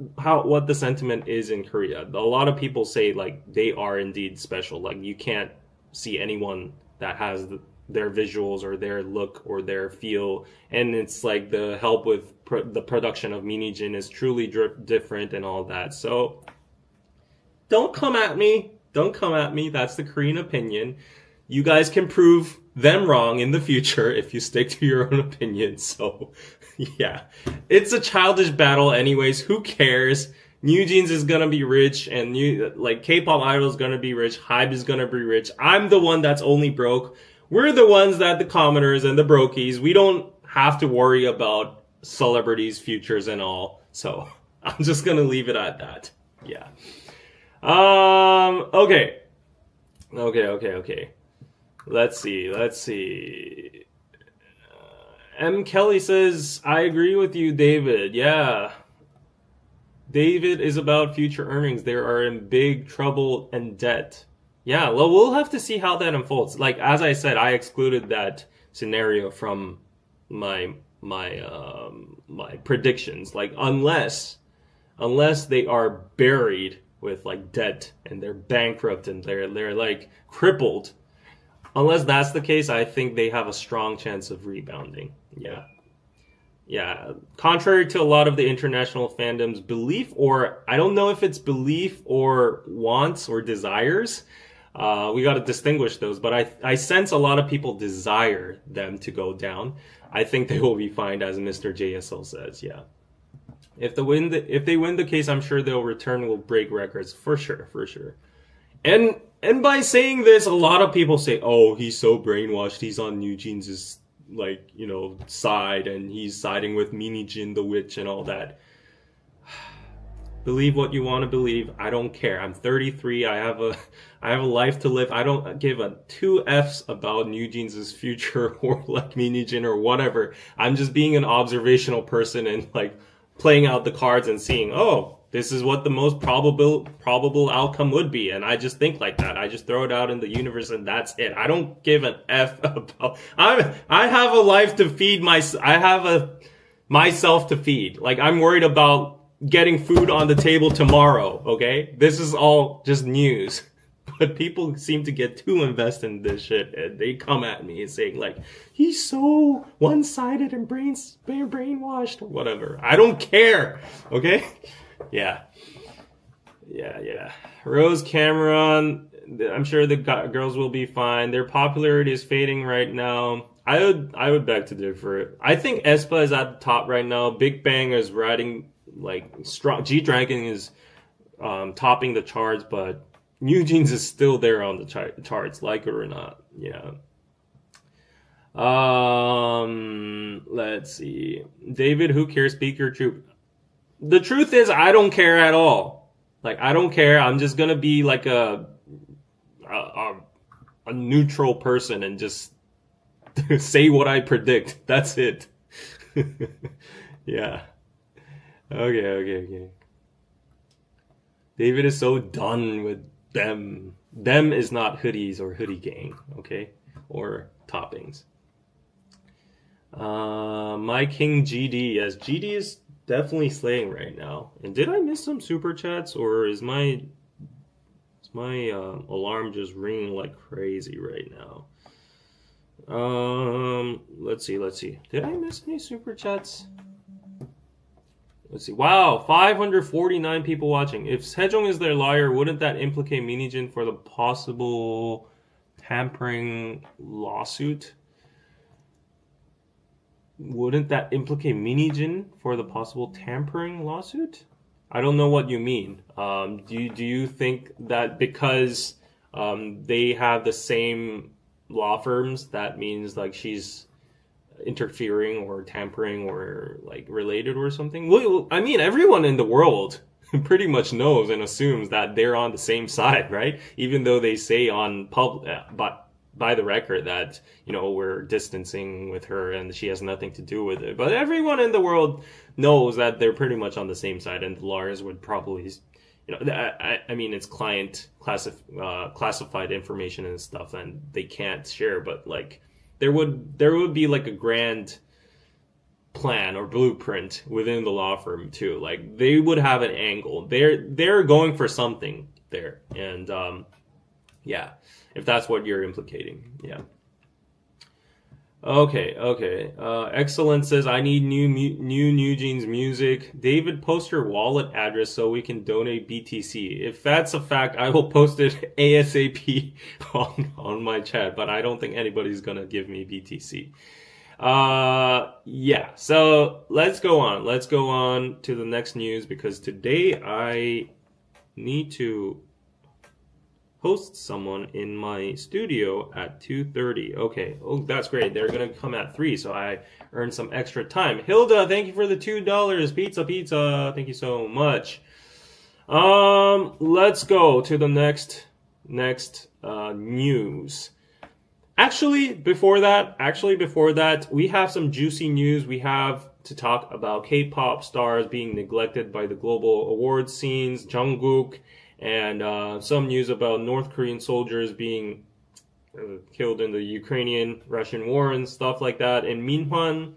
what the sentiment is in Korea. A lot of people say like they are indeed special. Like you can't see anyone that has their visuals or their look or their feel, and it's like the help with the production of NewJeans is truly different and all that. So don't come at me. That's the Korean opinion. You guys can prove them wrong in the future if you stick to your own opinion. So yeah, it's a childish battle anyways. Who cares? NewJeans is gonna be rich, and K-pop idol is gonna be rich. Hype is gonna be rich. I'm the one that's only broke. We're the ones that the commoners and the brokies, we don't have to worry about celebrities' futures and all. So I'm just gonna leave it at that. Yeah. Okay. Let's see. M. Kelly says, I agree with you, David. Yeah. David is about future earnings. They are in big trouble and debt. Yeah, well, we'll have to see how that unfolds. Like, as I said, I excluded that scenario from my predictions. Like, unless they are buried with like debt and they're bankrupt and they're like crippled. Unless that's the case, I think they have a strong chance of rebounding. Yeah. Yeah. Contrary to a lot of the international fandom's belief, or I don't know if it's belief or wants or desires. We got to distinguish those, but I sense a lot of people desire them to go down. I think they will be fine, as Mr. JSL says. Yeah. If they win the case, I'm sure they'll return, will break records for sure. And by saying this, a lot of people say, "Oh, he's so brainwashed. He's on NewJeans' side, and he's siding with NewJeans the witch and all that." Believe what you want to believe. I don't care. I'm 33. I have a life to live. I don't give a 2 F's about NewJeans' future or like NewJeans or whatever. I'm just being an observational person and like playing out the cards and seeing, oh, this is what the most probable outcome would be, and I just think like that. I just throw it out in the universe, and that's it. I don't give an F about. I have a life to feed I have myself to feed. Like, I'm worried about getting food on the table tomorrow. Okay, this is all just news. But people seem to get too invested in this shit, and they come at me and saying like, he's so one-sided and brainwashed or whatever. I don't care. Okay. Yeah. Rose Cameron, I'm sure the girls will be fine. Their popularity is fading right now. I would beg to differ. I think aespa is at the top right now. Big Bang is riding like strong. G-Dragon is topping the charts, but NewJeans is still there on the charts, like it or not. Yeah. Let's see. David, who cares? Speak your truth. The truth is, I don't care at all. Like, I don't care. I'm just gonna be like a neutral person and just say what I predict. That's it. Yeah. Okay. David is so done with them. Them is not hoodies or hoodie gang, okay? Or toppings. My King GD. Yes, GD is definitely slaying right now. And did I miss some super chats, or is my alarm just ringing like crazy right now? Let's see. Did I miss any super chats? Let's see. Wow, 549 people watching. If Sejong is their liar, wouldn't that implicate NewJeans for the possible tampering lawsuit? Wouldn't that implicate NewJeans for the possible tampering lawsuit? I don't know what you mean. Do you think that because they have the same law firms, that means like she's interfering or tampering or like related or something? Well, I mean, everyone in the world pretty much knows and assumes that they're on the same side, right? Even though they say on but by the record that, you know, we're distancing with her and she has nothing to do with it. But everyone in the world knows that they're pretty much on the same side, and the lawyers would probably, you know, I mean, it's client classified information and stuff, and they can't share, but like there would be like a grand plan or blueprint within the law firm too. Like they would have an angle. They're going for something there, and yeah, if that's what you're implicating, yeah. Okay. Excellent says, I need new NewJeans music. David, post your wallet address so we can donate BTC. If that's a fact, I will post it ASAP on my chat, but I don't think anybody's gonna give me BTC. Yeah, so let's go on to the next news, because today I need to host someone in my studio at 2:30. Okay. Oh, that's great. They're going to come at 3, so I earned some extra time. Hilda, thank you for the $2. Pizza. Thank you so much. Let's go to the next news. Actually, before that, we have some juicy news. We have to talk about K-pop stars being neglected by the global awards scenes, Jungkook, and some news about North Korean soldiers being killed in the Ukrainian-Russian war and stuff like that. And Minhwan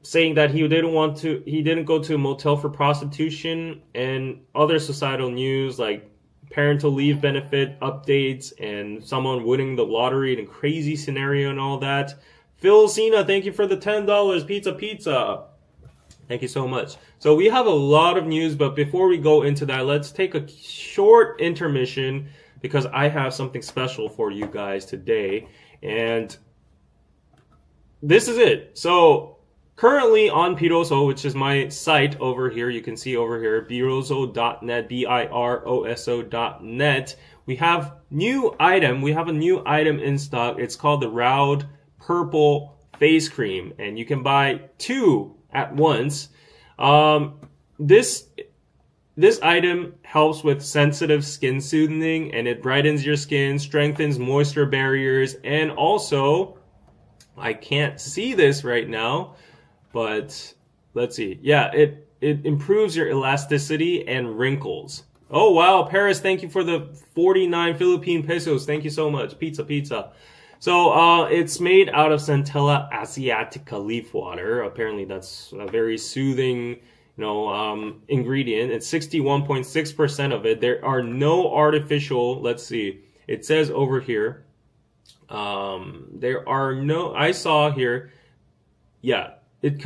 saying that he didn't go to a motel for prostitution, and other societal news like parental leave benefit updates and someone winning the lottery in a crazy scenario and all that. Phil Cena, thank you for the $10. Pizza. Thank you so much. So we have a lot of news, but before we go into that, let's take a short intermission because I have something special for you guys today. And this is it. So currently on Biroso, which is my site over here, you can see over here, biroso.net, biroso.net. We have a new item in stock. It's called the Round Purple Face Cream, and you can buy 2 at once. This item helps with sensitive skin soothing, and it brightens your skin, strengthens moisture barriers, and also, I can't see this right now, but let's see. Yeah, it improves your elasticity and wrinkles. Oh wow, Paris, thank you for the 49 Philippine pesos. Thank you so much. Pizza. So it's made out of Centella asiatica leaf water. Apparently that's a very soothing, ingredient. It's 61.6% of it. There are no artificial, let's see. It says over here, I saw here, yeah, it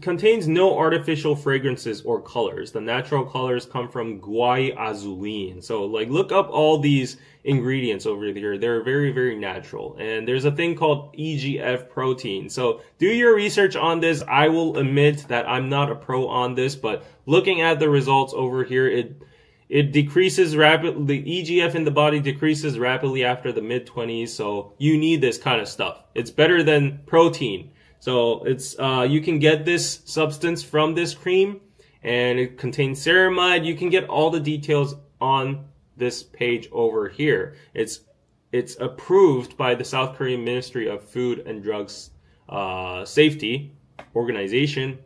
contains no artificial fragrances or colors. The natural colors come from guai azulin. So look up all these ingredients over here. They're very, very natural. And there's a thing called EGF protein. So do your research on this. I will admit that I'm not a pro on this, but looking at the results over here, it decreases rapidly. The EGF in the body decreases rapidly after the mid-20s. So you need this kind of stuff. It's better than protein. So it's you can get this substance from this cream, and it contains ceramide. You can get all the details on this page over here. It's approved by the South Korean Ministry of Food and Drugs Safety Organization,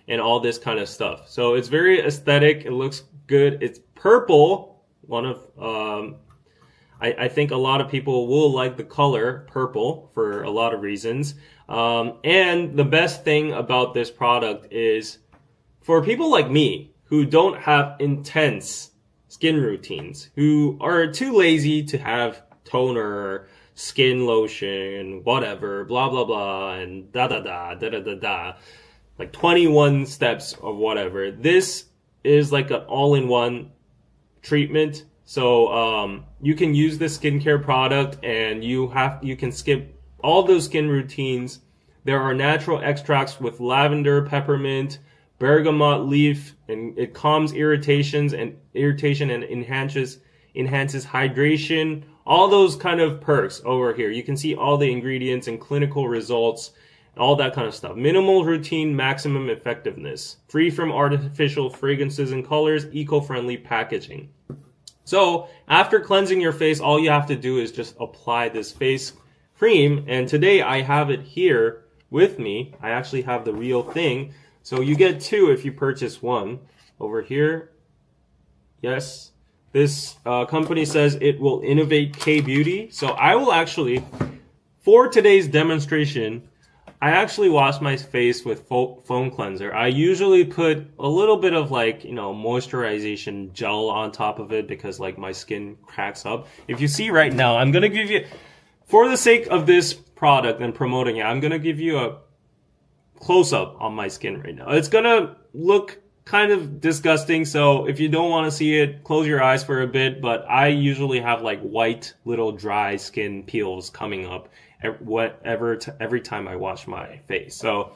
and all this kind of stuff. So it's very aesthetic. It looks good. It's purple. One of I think a lot of people will like the color purple for a lot of reasons. And the best thing about this product is for people like me who don't have intense skin routines, who are too lazy to have toner, skin lotion, whatever, blah, blah, blah, and da, like 21 steps of whatever. This is like an all-in-one treatment. So you can use this skincare product and you can skip all those skin routines. There are natural extracts with lavender, peppermint, bergamot leaf, and it calms irritation and enhances hydration. All those kind of perks over here. You can see all the ingredients and clinical results, all that kind of stuff. Minimal routine, maximum effectiveness. Free from artificial fragrances and colors, eco-friendly packaging. So after cleansing your face, all you have to do is just apply this face cream. And today I have it here with me. I actually have the real thing. So you get two if you purchase one. Over here, yes. This company says it will innovate K-beauty. So I will actually, for today's demonstration, I actually wash my face with foam cleanser. I usually put a little bit of moisturization gel on top of it because like my skin cracks up. If you see right now, I'm going to give you, for the sake of this product and promoting it, I'm going to give you a close-up on my skin right now. It's going to look kind of disgusting, so if you don't want to see it, close your eyes for a bit, but I usually have like white little dry skin peels coming up every time I wash my face. So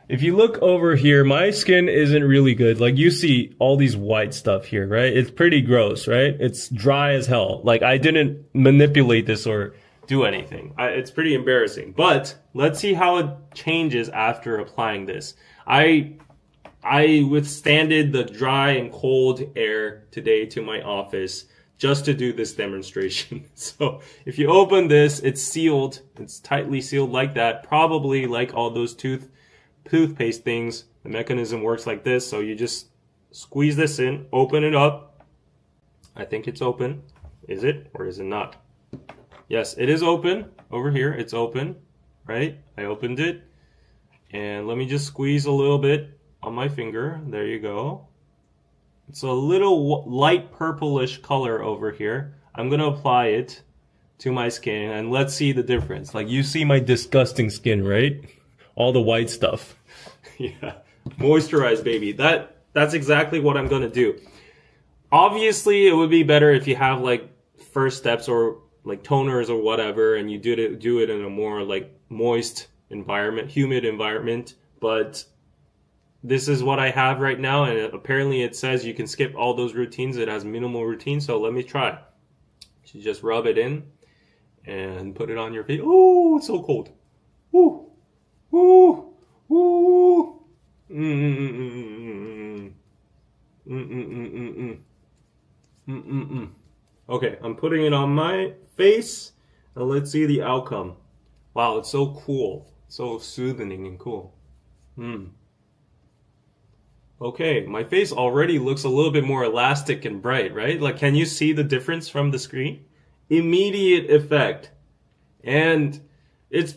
if you look over here, my skin isn't really good. Like you see all these white stuff here, right? It's pretty gross, right? It's dry as hell. Like I didn't manipulate this or do anything. It's pretty embarrassing, but let's see how it changes after applying this. I withstanded the dry and cold air today to my office just to do this demonstration. So if you open this, it's sealed. It's tightly sealed like that. Probably like all those toothpaste things, the mechanism works like this. So you just squeeze this in, open it up. I think it's open. Is it or is it not? Yes, it is open. Over here, it's open, right? I opened it. And let me just squeeze a little bit on my finger. There you go. It's a little light purplish color over here. I'm going to apply it to my skin and let's see the difference. Like you see my disgusting skin, right? All the white stuff. Yeah. Moisturize, baby. That's exactly what I'm going to do. Obviously, it would be better if you have like first steps or like toners or whatever and you do it in a more like moist environment, humid environment, but this is what I have right now, and apparently it says you can skip all those routines. It has minimal routine, so let me try. You just rub it in and put it on your face. Oh, it's so cold. Ooh, ooh, ooh. Okay, I'm putting it on my face, and let's see the outcome. Wow, it's so cool, so soothing and cool. Okay, my face already looks a little bit more elastic and bright, right? Like, can you see the difference from the screen? Immediate effect. And it's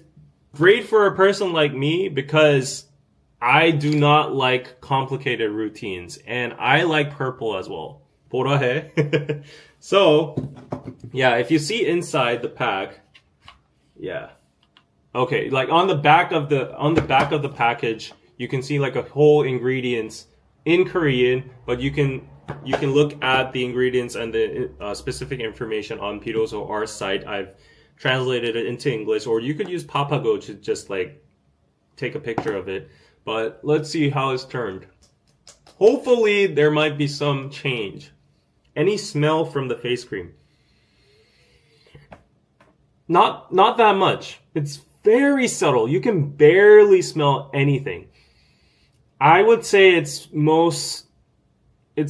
great for a person like me because I do not like complicated routines. And I like purple as well. 보라해. So, yeah, if you see inside the pack, yeah. Okay, like on the back of the package, you can see like a whole ingredients in Korean, but you can look at the ingredients and the specific information on Piroso, our site. I've translated it into English, or you could use Papago to just like take a picture of it. But let's see how it's turned. Hopefully there might be some change. Any smell from the face cream? Not that much. It's very subtle. You can barely smell anything. I would say it's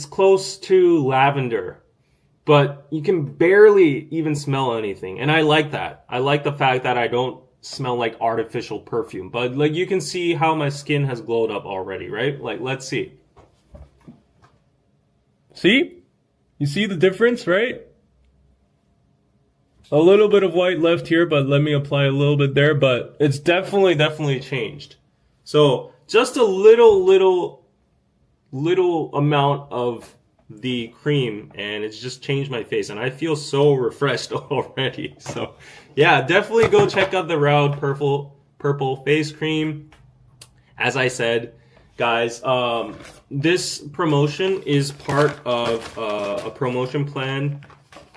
close to lavender, but you can barely even smell anything. And I like that. I like the fact that I don't smell like artificial perfume, but like you can see how my skin has glowed up already, right? Like, let's see. See? You see the difference, right? A little bit of white left here, but let me apply a little bit there, but it's definitely changed. So just a little amount of the cream and it's just changed my face and I feel so refreshed already. So yeah, definitely go check out the Rowd purple face cream. As I said, guys, this promotion is part of a promotion plan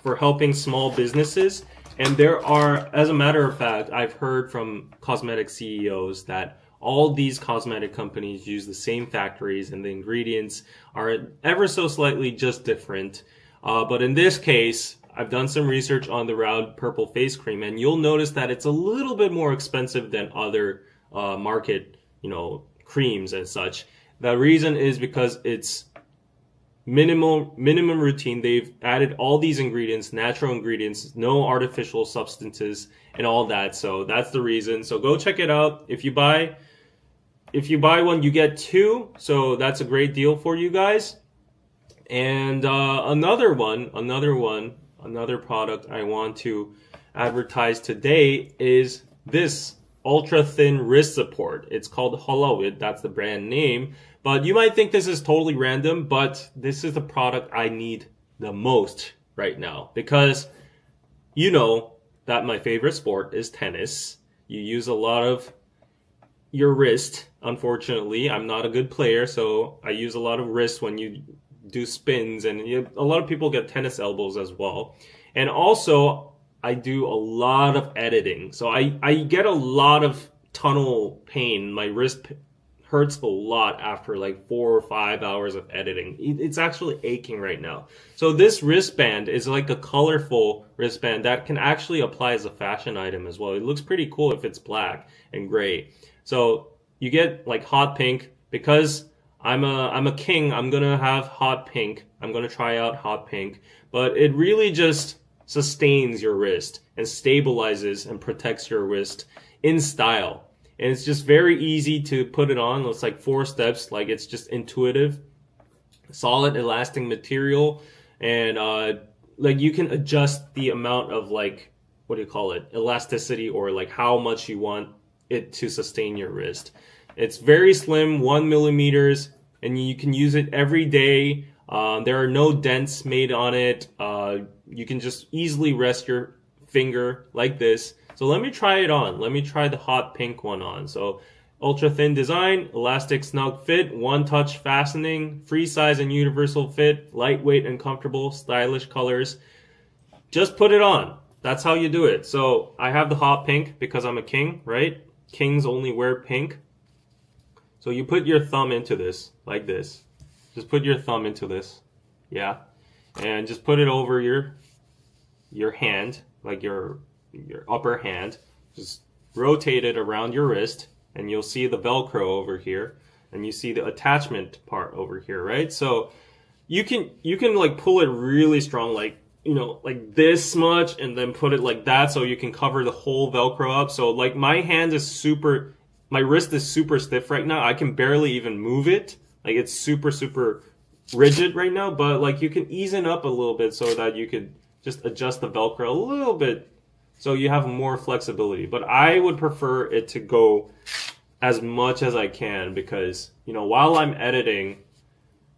for helping small businesses. And there are, as a matter of fact, I've heard from cosmetic CEOs that all these cosmetic companies use the same factories and the ingredients are ever so slightly just different. But in this case, I've done some research on the Rowd purple face cream and you'll notice that it's a little bit more expensive than other market, creams and such. The reason is because it's minimum routine. They've added all these ingredients, natural ingredients, no artificial substances and all that. So that's the reason. So go check it out. If you buy one, you get two. So that's a great deal for you guys. And another product I want to advertise today is this ultra thin wrist support. It's called Holowit. That's the brand name. But you might think this is totally random, but this is the product I need the most right now because you know that my favorite sport is tennis. You use a lot of your wrist. Unfortunately, I'm not a good player, so I use a lot of wrist when you do spins, and a lot of people get tennis elbows as well. And also, I do a lot of editing, so I get a lot of tunnel pain. My wrist hurts a lot after like 4 or 5 hours of editing. It's actually aching right now. So this wristband is like a colorful wristband that can actually apply as a fashion item as well. It looks pretty cool if it's black and gray. So you get like hot pink. Because I'm a king, I'm gonna have hot pink. I'm gonna try out hot pink. But it really just sustains your wrist and stabilizes and protects your wrist in style. And it's just very easy to put it on. It's like 4 steps. Like it's just intuitive. Solid, elastic material. And like you can adjust the amount of like, what do you call it? Elasticity, or like how much you want it to sustain your wrist. It's very slim, 1 millimeters, and you can use it every day. There are no dents made on it. You can just easily rest your finger like this. So let me try it on. Let me try the hot pink one on. So ultra thin design, elastic snug fit, one touch fastening, free size and universal fit, lightweight and comfortable, stylish colors. Just put it on. That's how you do it. So I have the hot pink because I'm a king, right? Kings only wear pink. So you put your thumb into this, like this. Just put your thumb into this. Yeah. And just put it over your hand, like your upper hand. Just rotate it around your wrist and you'll see the Velcro over here and you see the attachment part over here, right? So you can like pull it really strong, like, like this much, and then put it like that so you can cover the whole Velcro up. So like my wrist is super stiff right now. I can barely even move it. Like it's super rigid right now, but like you can ease it up a little bit so that you could just adjust the Velcro a little bit so you have more flexibility. But I would prefer it to go as much as I can because, while I'm editing,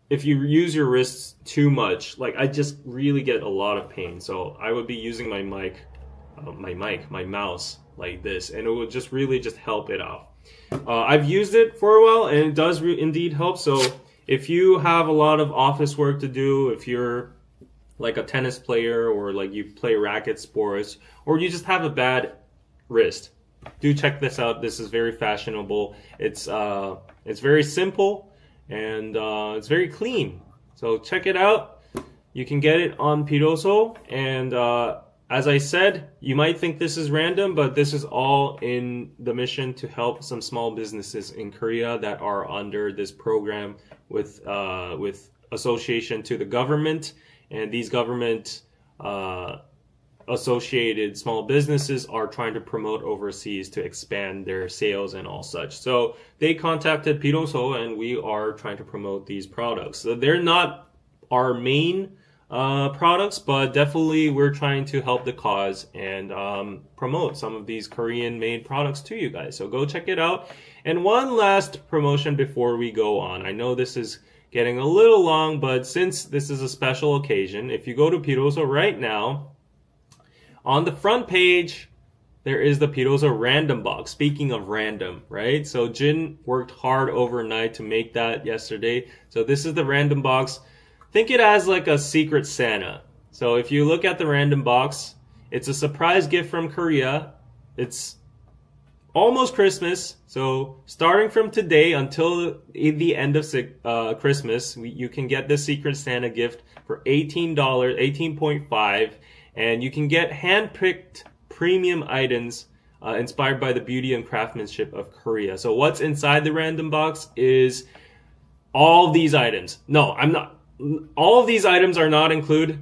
if you use your wrists too much, like I just really get a lot of pain. So I would be using my mouse like this, and it would just really just help it out. I've used it for a while and it does indeed help. So if you have a lot of office work to do, if you're like a tennis player or like you play racket sports, or you just have a bad wrist, do check this out. This is very fashionable. It's very simple and it's very clean. So check it out. You can get it on Piroso, and as I said, you might think this is random, but this is all in the mission to help some small businesses in Korea that are under this program with association to the government. And these government associated small businesses are trying to promote overseas to expand their sales and all such. So they contacted Piroso and we are trying to promote these products. So they're not our main products, but definitely we're trying to help the cause and promote some of these Korean made products to you guys. So go check it out. And one last promotion before we go on. I know this is getting a little long, but since this is a special occasion, if you go to Piroso right now, on the front page, there is the Piroso random box. Speaking of random, right? So Jin worked hard overnight to make that yesterday. So this is the random box. Think it as like a secret Santa. So if you look at the random box, it's a surprise gift from Korea. It's almost Christmas. So starting from today until the end of Christmas, you can get this secret Santa gift for $18, 18.5, and you can get hand-picked premium items inspired by the beauty and craftsmanship of Korea. So what's inside the random box is all these items. No, I'm not. All of these items are not included.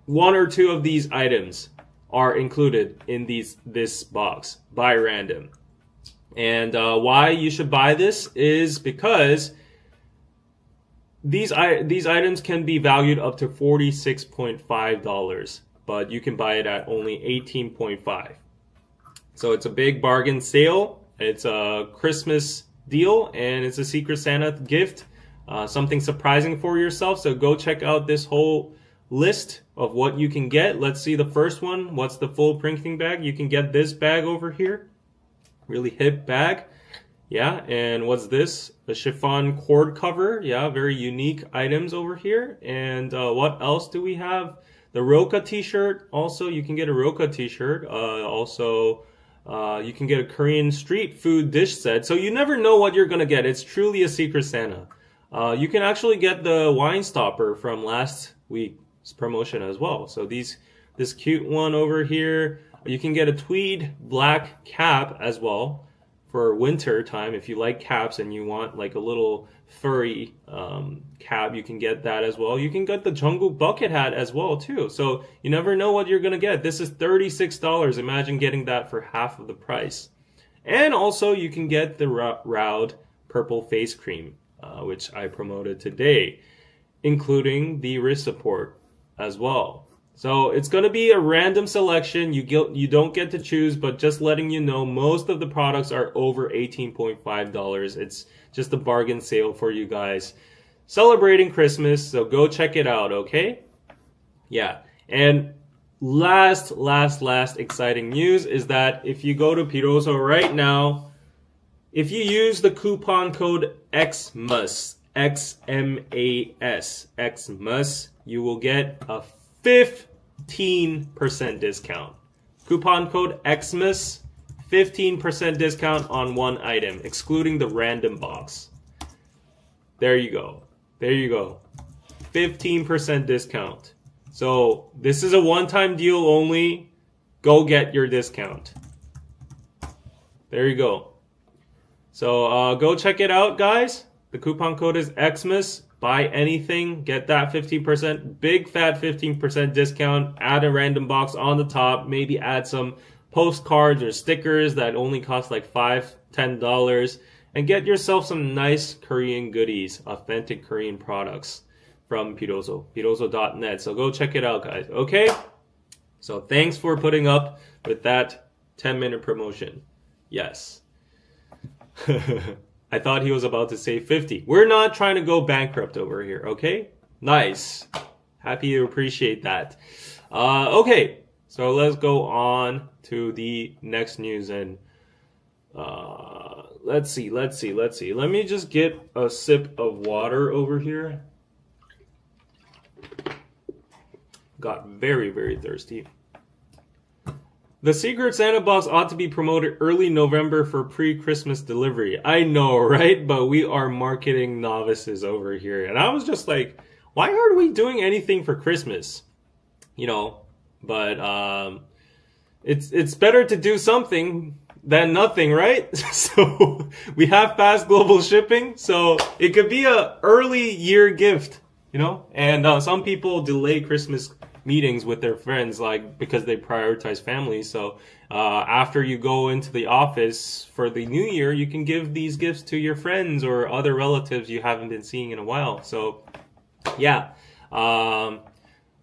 One or two of these items are included in this box by random. And why you should buy this is because these items can be valued up to $46.5, but you can buy it at only $18.5. So it's a big bargain sale. It's a Christmas deal, and it's a Secret Santa gift. Something surprising for yourself. So go check out this whole list of what you can get. Let's see the first one. What's the full printing bag? You can get this bag over here. Really hip bag. Yeah, and what's this? A chiffon cord cover. Yeah, very unique items over here. And what else do we have? The Roka t-shirt. Also, you can get a Roka t-shirt. Also, you can get a Korean street food dish set. So you never know what you're going to get. It's truly a Secret Santa. You can actually get the wine stopper from last week's promotion as well. So this cute one over here. You can get a tweed black cap as well for winter time. If you like caps and you want like a little furry cap, you can get that as well. You can get the Jungkook bucket hat as well too. So you never know what you're gonna get. This is $36. Imagine getting that for half of the price. And also you can get the Rowd purple face cream, which I promoted today, including the wrist support as well. So it's going to be a random selection. You don't get to choose, but just letting you know, most of the products are over $18.5. It's just a bargain sale for you guys celebrating Christmas. So go check it out, okay? Yeah. And last exciting news is that if you go to Piroso right now, if you use the coupon code XMAS, XMAS, XMAS, you will get a 15% discount. Coupon code XMAS, 15% discount on one item, excluding the random box. There you go. There you go. 15% discount. So this is a one-time deal only. Go get your discount. There you go. So go check it out, guys. The coupon code is XMAS. Buy anything, get that 15%, big fat 15% discount, add a random box on the top, maybe add some postcards or stickers that only cost like $5, $10, and get yourself some nice Korean goodies, authentic Korean products from Piroso, piroso.net. So go check it out, guys, okay? So thanks for putting up with that 10-minute promotion. Yes. I thought he was about to say 50. We're not trying to go bankrupt over here, okay? Nice. Happy to appreciate that. Okay, so let's go on to the next news. And let's see. Let me just get a sip of water over here. Got very, very thirsty. The Secret Santa box ought to be promoted early November for pre-Christmas delivery. I know, right? But we are marketing novices over here. And I was just like, why aren't we doing anything for Christmas? You know, but it's better to do something than nothing, right? So we have fast global shipping. So it could be a early year gift, you know? And some people delay Christmas meetings with their friends, like, because they prioritize family. So after you go into the office for the new year, you can give these gifts to your friends or other relatives you haven't been seeing in a while. So yeah,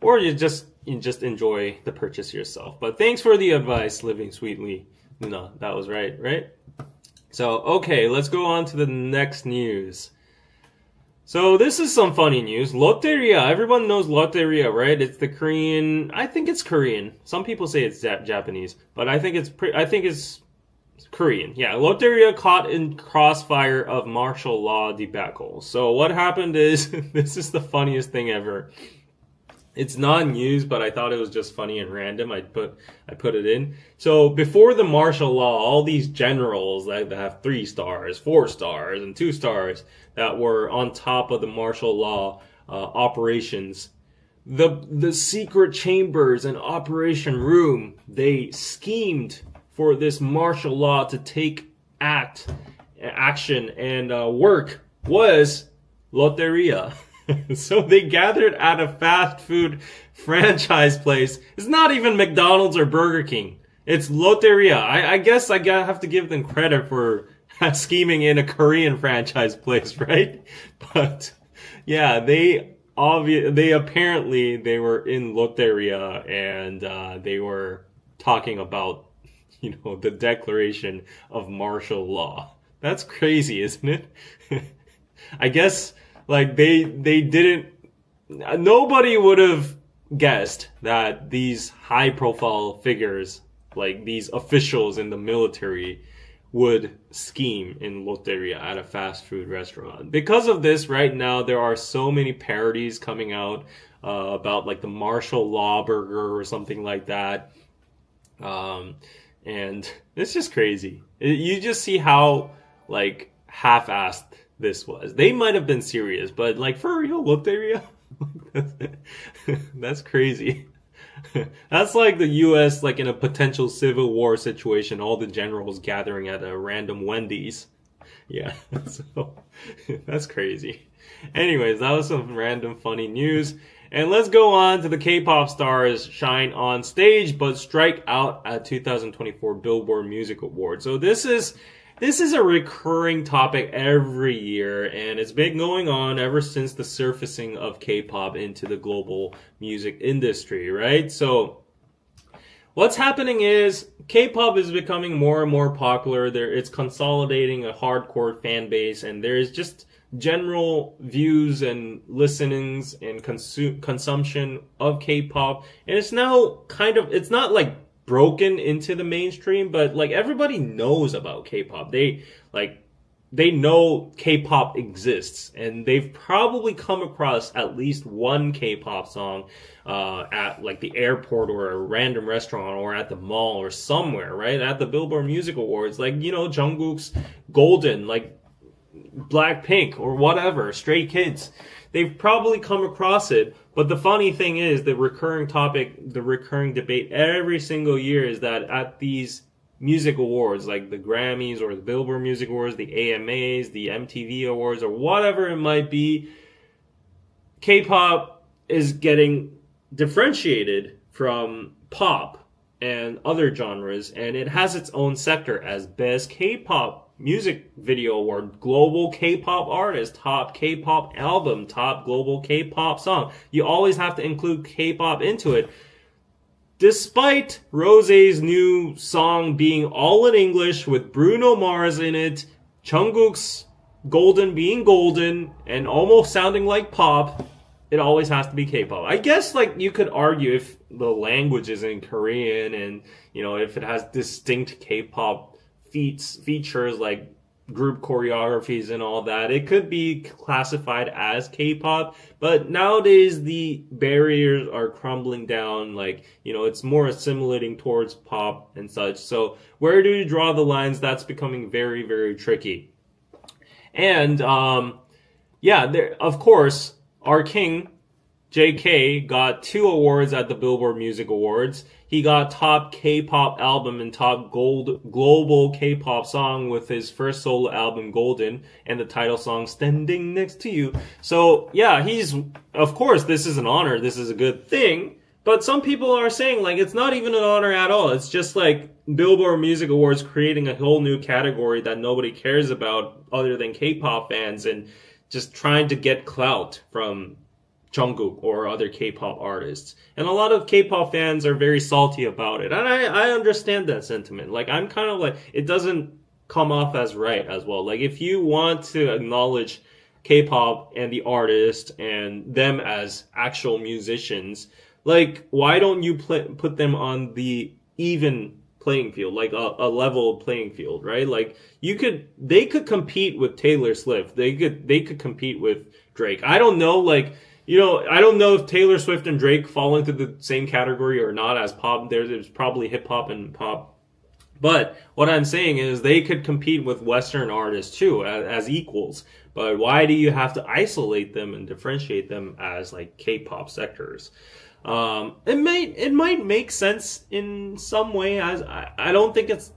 or you just enjoy the purchase yourself. But thanks for the advice, Living Sweetly. No, that was right? So, okay, let's go on to the next news. So this is some funny news. LotteRia, everyone knows LotteRia, right? It's the Korean, I think it's Korean. Some people say it's Japanese, but I think it's Korean. Yeah, LotteRia caught in crossfire of martial law debacle. So what happened is, this is the funniest thing ever. It's not news, but I thought it was just funny and random. I put it in. So before the martial law, all these generals that have 3 stars, 4 stars, and 2 stars that were on top of the martial law operations, the secret chambers and operation room, they schemed for this martial law to take action and work was LotteRia. So they gathered at a fast food franchise place. It's not even McDonald's or Burger King. It's LotteRia. I guess I have to give them credit for scheming in a Korean franchise place, right? But yeah, they apparently they were in LotteRia and they were talking about, the declaration of martial law. That's crazy, isn't it? I guess like they didn't, nobody would have guessed that these high profile figures, like these officials in the military, would scheme in LotteRia at a fast food restaurant. Because of this, right now there are so many parodies coming out about like the martial law burger or something like that. And it's just crazy. You just see how like half-assed this was. They might have been serious, but like for real, LotteRia? That's crazy. That's like the US like in a potential civil war situation, all the generals gathering at a random Wendy's. Yeah, so that's crazy. Anyways, that was some random funny news. And let's go on to the K-pop stars shine on stage but strike out at 2024 Billboard Music Awards. So this is a recurring topic every year, and it's been going on ever since the surfacing of K-pop into the global music industry, right? So what's happening is K-pop is becoming more and more popular. It's consolidating a hardcore fan base, and there's just general views and listenings and consumption of K-pop. And it's now it's not like broken into the mainstream, but like everybody knows about K-pop. They know K-pop exists, and they've probably come across at least one K-pop song at like the airport or a random restaurant or at the mall or somewhere, right? At the Billboard Music Awards, like, Jungkook's Golden, like Blackpink or whatever, Stray Kids. They've probably come across it. But the funny thing is, the recurring debate every single year is that at these music awards, like the Grammys or the Billboard Music Awards, the AMAs, the MTV Awards, or whatever it might be, K-pop is getting differentiated from pop and other genres, and it has its own sector as Best K-pop Music Video Award, Global K-pop Artist, Top K-pop Album, Top Global K-pop Song. You always have to include K-pop into it. Despite Rosé's new song being all in English with Bruno Mars in it, Jungkook's Golden being golden and almost sounding like pop, it always has to be K-pop. I guess like you could argue if the language is in Korean and, if it has distinct K-pop features like group choreographies and all that, it could be classified as K-pop. But nowadays the barriers are crumbling down, like, it's more assimilating towards pop and such. So where do you draw the lines? That's becoming very, very tricky. And there, of course, our king JK got 2 awards at the Billboard Music Awards. He got Top K-pop Album and Top Global K-pop Song with his first solo album, Golden, and the title song, Standing Next to You. So, yeah, of course, this is an honor. This is a good thing. But some people are saying, like, it's not even an honor at all. It's just like Billboard Music Awards creating a whole new category that nobody cares about other than K-pop fans and just trying to get clout from Jungkook or other K-pop artists. And a lot of K-pop fans are very salty about it. And I understand that sentiment. Like, I'm kind of like, it doesn't come off as right as well. Like, if you want to acknowledge K-pop and the artist and them as actual musicians, like, why don't you put them on the even playing field, like a level playing field, right? Like, they could compete with Taylor Swift. They could compete with Drake. I don't know, like, I don't know if Taylor Swift and Drake fall into the same category or not as pop. There's probably hip hop and pop. But what I'm saying is they could compete with Western artists too as equals. But why do you have to isolate them and differentiate them as like K-pop sectors? It might make sense in some way. As I don't think it's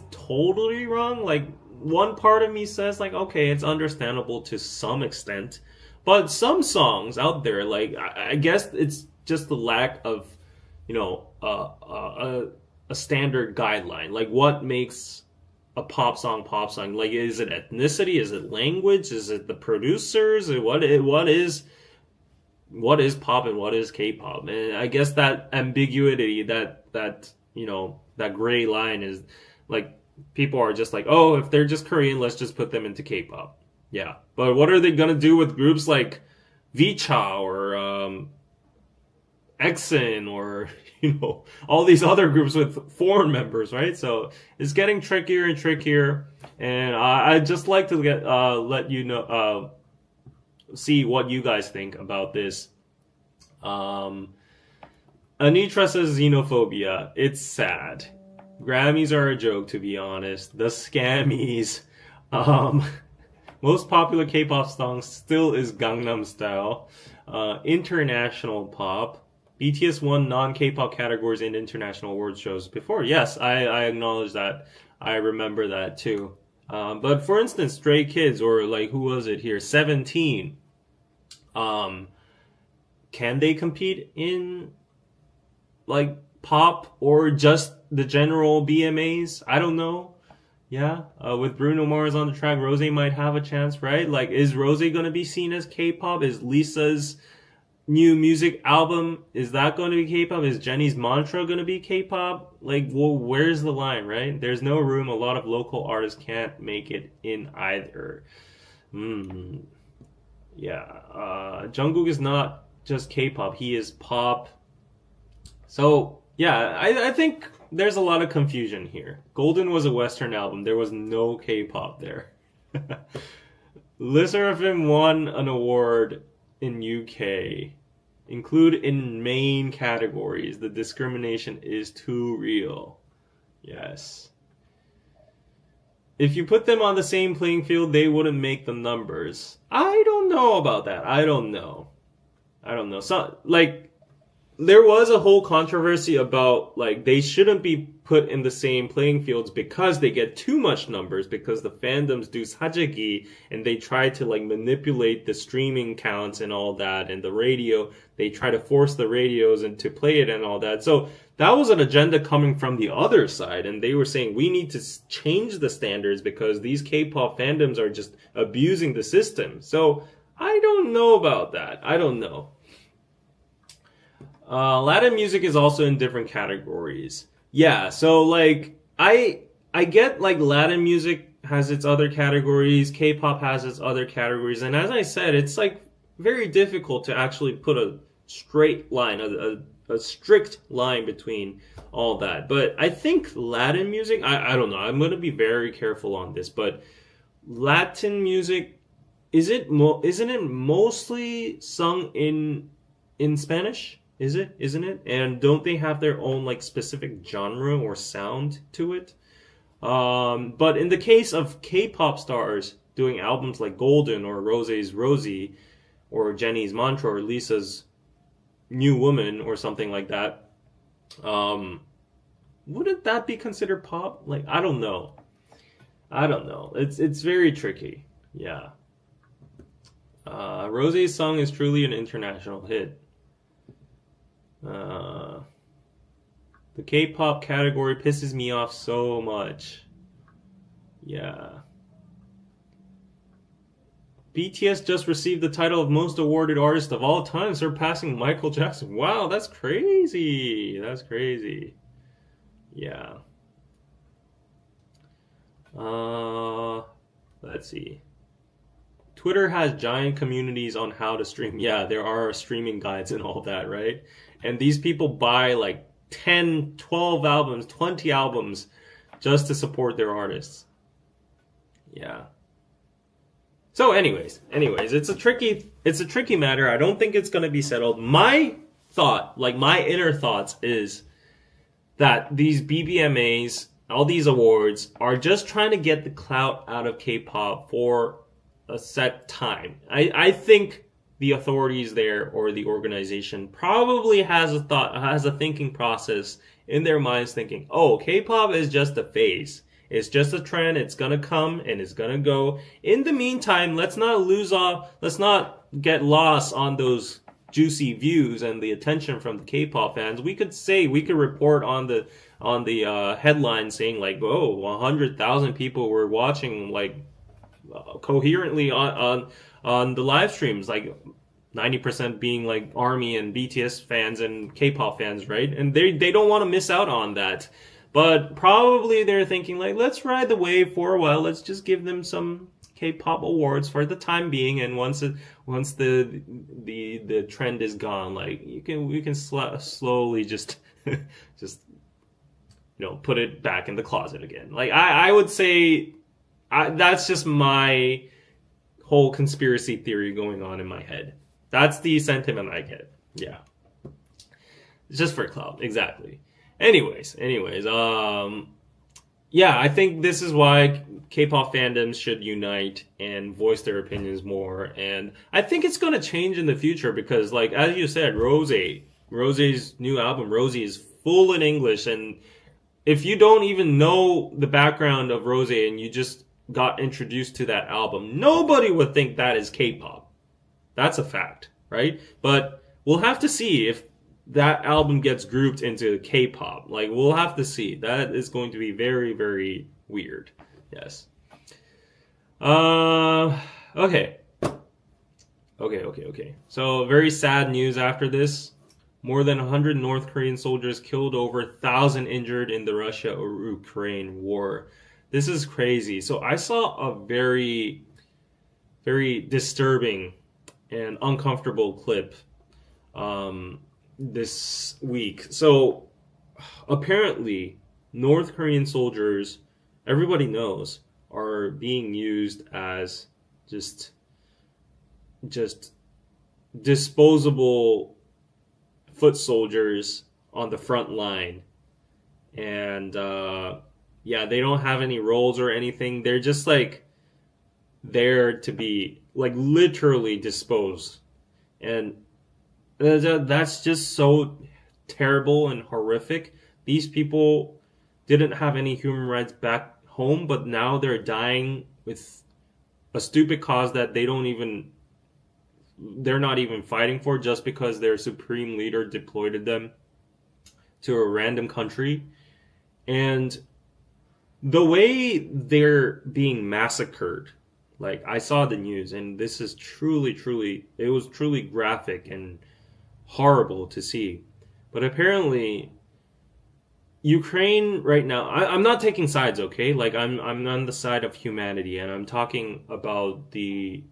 totally wrong. Like, one part of me says like, okay, it's understandable to some extent. But some songs out there, like, I guess it's just the lack of, a standard guideline. Like, what makes a pop song? Like, is it ethnicity? Is it language? Is it the producers? What is pop and what is K-pop? And I guess that ambiguity, that gray line is like, people are just like, oh, if they're just Korean, let's just put them into K-pop. Yeah, but what are they gonna do with groups like Vicha or EXIN or all these other groups with foreign members, right? So it's getting trickier and trickier, and I'd just like to let you know, see what you guys think about this. Anitra says xenophobia. It's sad. Grammys are a joke, to be honest. The scammies. Most popular K-pop song still is Gangnam Style. International pop. BTS won non-K-pop categories in international awards shows before. Yes, I acknowledge that. I remember that too. But for instance, Stray Kids, or like, who was it here? 17. Can they compete in like pop or just the general BMAs? I don't know. Yeah, with Bruno Mars on the track, Rose might have a chance, right? Like, is Rose gonna be seen as K-pop? Is Lisa's new music album, is that going to be K-pop? Is Jennie's Mantra gonna be K-pop? Like, well, where's the line, right? There's no room. A lot of local artists can't make it in either. Yeah, Jungkook is not just K-pop. He is pop. So, yeah, I think there's a lot of confusion here. Golden was a Western album. There was no K-pop there. LE SSERAFIM won an award in UK. Include in main categories. The discrimination is too real. Yes. If you put them on the same playing field, they wouldn't make the numbers. I don't know about that. I don't know. So, like, there was a whole controversy about, like, they shouldn't be put in the same playing fields because they get too much numbers, because the fandoms do sajegi and they try to, like, manipulate the streaming counts and all that, and the radio, they try to force the radios and to play it and all that. So that was an agenda coming from the other side, and they were saying we need to change the standards because these K-pop fandoms are just abusing the system. So I don't know about that. I don't know. Latin music is also in different categories. Yeah, so like I get like Latin music has its other categories, K-pop has its other categories, and as I said, it's like very difficult to actually put a straight line, a strict line between all that. But I think Latin music, I don't know, I'm going to be very careful on this, but Latin music, isn't it mostly sung in Spanish? Isn't it? And don't they have their own like specific genre or sound to it? But in the case of K-pop stars doing albums like Golden or Rose's Rosie or Jennie's Mantra or Lisa's New Woman or something like that, wouldn't that be considered pop? Like, I don't know. It's very tricky. Yeah. Rose's song is truly an international hit. The K-pop category pisses me off so much. Yeah. BTS just received the title of most awarded artist of all time, surpassing Michael Jackson. Wow, that's crazy. That's crazy. Yeah. Let's see. Twitter has giant communities on how to stream. Yeah, there are streaming guides and all that, right? And these people buy like 10, 12 albums, 20 albums just to support their artists. Yeah. So anyways, it's a tricky matter. I don't think it's going to be settled. My thought, like my inner thoughts is that these BBMAs, all these awards are just trying to get the clout out of K-pop for a set time. I think the authorities there or the organization probably has a thinking process in their minds thinking, oh, K-pop is just a phase. It's just a trend. It's gonna come and it's gonna go. In the meantime, let's not get lost on those juicy views and the attention from the K-pop fans. We could report on the headline saying like, oh, 100,000 people were watching like coherently on the live streams, like 90% being like ARMY and BTS fans and K-pop fans, right? And they don't want to miss out on that. But probably they're thinking like, let's ride the wave for a while. Let's just give them some K-pop awards for the time being, and once the trend is gone, like we can slowly just put it back in the closet again. Like I would say that's just my whole conspiracy theory going on in my head. That's the sentiment I get. Yeah. It's just for clout. Exactly. Anyways, yeah, I think this is why K-pop fandoms should unite and voice their opinions more. And I think it's going to change in the future because, like, as you said, Rosé's new album, Rosie, is full in English. And if you don't even know the background of Rosé and you just got introduced to that album, nobody would think that is K-pop. That's a fact, right? But we'll have to see if that album gets grouped into K-pop. Like, we'll have to see. That is going to be very, very weird. Yes. Okay. So, very sad news after this. More than 100 North Korean soldiers killed, over 1,000 injured in the Russia-Ukraine war. This is crazy. So, I saw a very, very disturbing and uncomfortable clip this week. So apparently North Korean soldiers, everybody knows, are being used as just disposable foot soldiers on the front line. And yeah, they don't have any roles or anything. They're just like there to be like literally disposed. And that's just so terrible and horrific. These people didn't have any human rights back home, but now they're dying with a stupid cause that they're not even fighting for, just because their supreme leader deployed them to a random country. And the way they're being massacred, like I saw the news, and this is it was truly graphic and horrible to see. But apparently Ukraine right now, I'm not taking sides, okay? Like I'm on the side of humanity, and I'm talking about the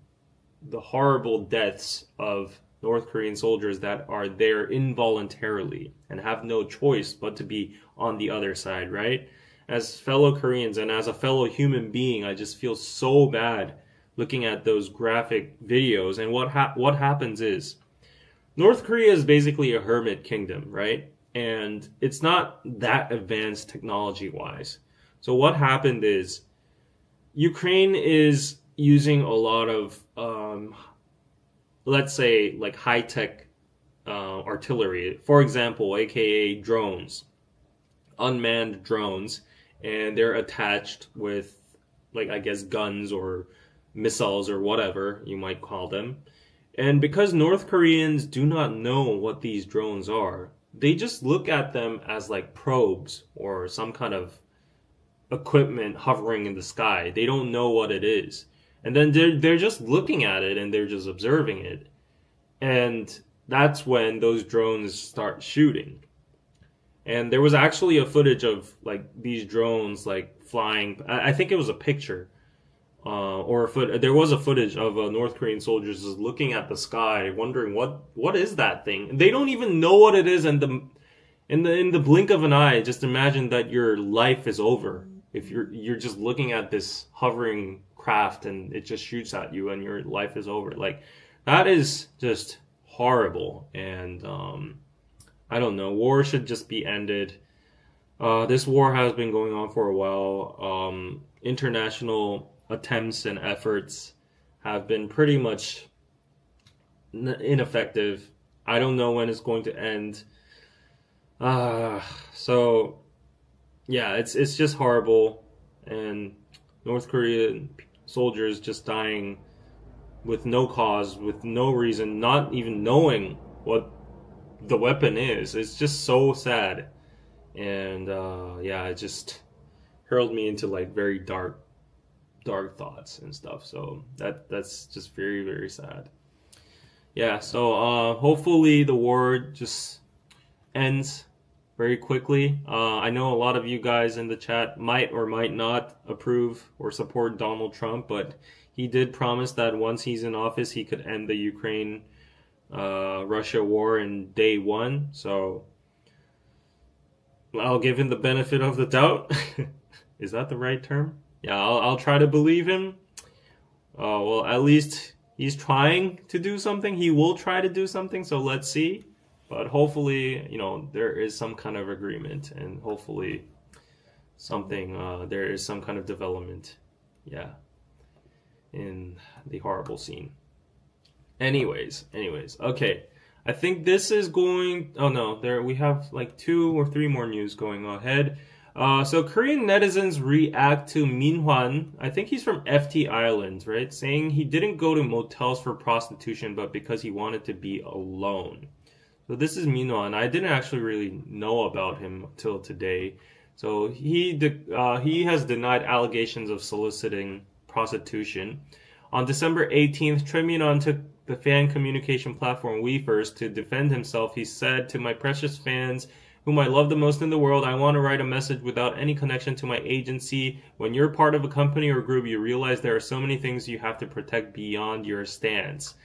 horrible deaths of North Korean soldiers that are there involuntarily and have no choice but to be on the other side, right? As fellow Koreans and as a fellow human being, I just feel so bad looking at those graphic videos. And what happens is, North Korea is basically a hermit kingdom, right? And it's not that advanced technology-wise. So what happened is, Ukraine is using a lot of, let's say, like high-tech artillery. For example, aka drones, unmanned drones, and they're attached with, like, I guess, guns or missiles or whatever you might call them. And because North Koreans do not know what these drones are, they just look at them as like probes or some kind of equipment hovering in the sky. They don't know what it is. and then they're just looking at it and they're just observing it, and that's when those drones start shooting. And there was actually a footage of like these drones like flying. I think it was a picture, there was a footage of North Korean soldiers just looking at the sky, wondering what is that thing. They don't even know what it is, and in the blink of an eye, just imagine that your life is over if you're just looking at this hovering craft and it just shoots at you and your life is over. Like, that is just horrible. And I don't know. War should just be ended. This war has been going on for a while. International attempts and efforts have been pretty much ineffective. I don't know when it's going to end. So yeah, it's just horrible. And North Korean soldiers just dying with no cause, with no reason, not even knowing what the weapon is. It's just so sad. And yeah, it just hurled me into like very dark thoughts and stuff. So that's just very, very sad. Yeah, so hopefully the war just ends very quickly. I know a lot of you guys in the chat might or might not approve or support Donald Trump, but he did promise that once he's in office, he could end the Ukraine Russia war in day one. So I'll give him the benefit of the doubt. Is that the right term? Yeah, I'll try to believe him. Well, at least he's trying to do something. He will try to do something, so let's see. But hopefully, there is some kind of agreement, and hopefully there is some kind of development, yeah, in the horrible scene. Anyways, okay. I think this is going... Oh no, we have like 2 or 3 more news going ahead. So Korean netizens react to Minhwan. I think he's from FT Island, right? Saying he didn't go to motels for prostitution, but because he wanted to be alone. So this is Minhwan. I didn't actually really know about him till today. So he has denied allegations of soliciting prostitution. On December 18th, Choi Min-won took the fan communication platform Weverse to defend himself. He said, "To my precious fans, whom I love the most in the world, I want to write a message without any connection to my agency. When you're part of a company or group, you realize there are so many things you have to protect beyond your stance."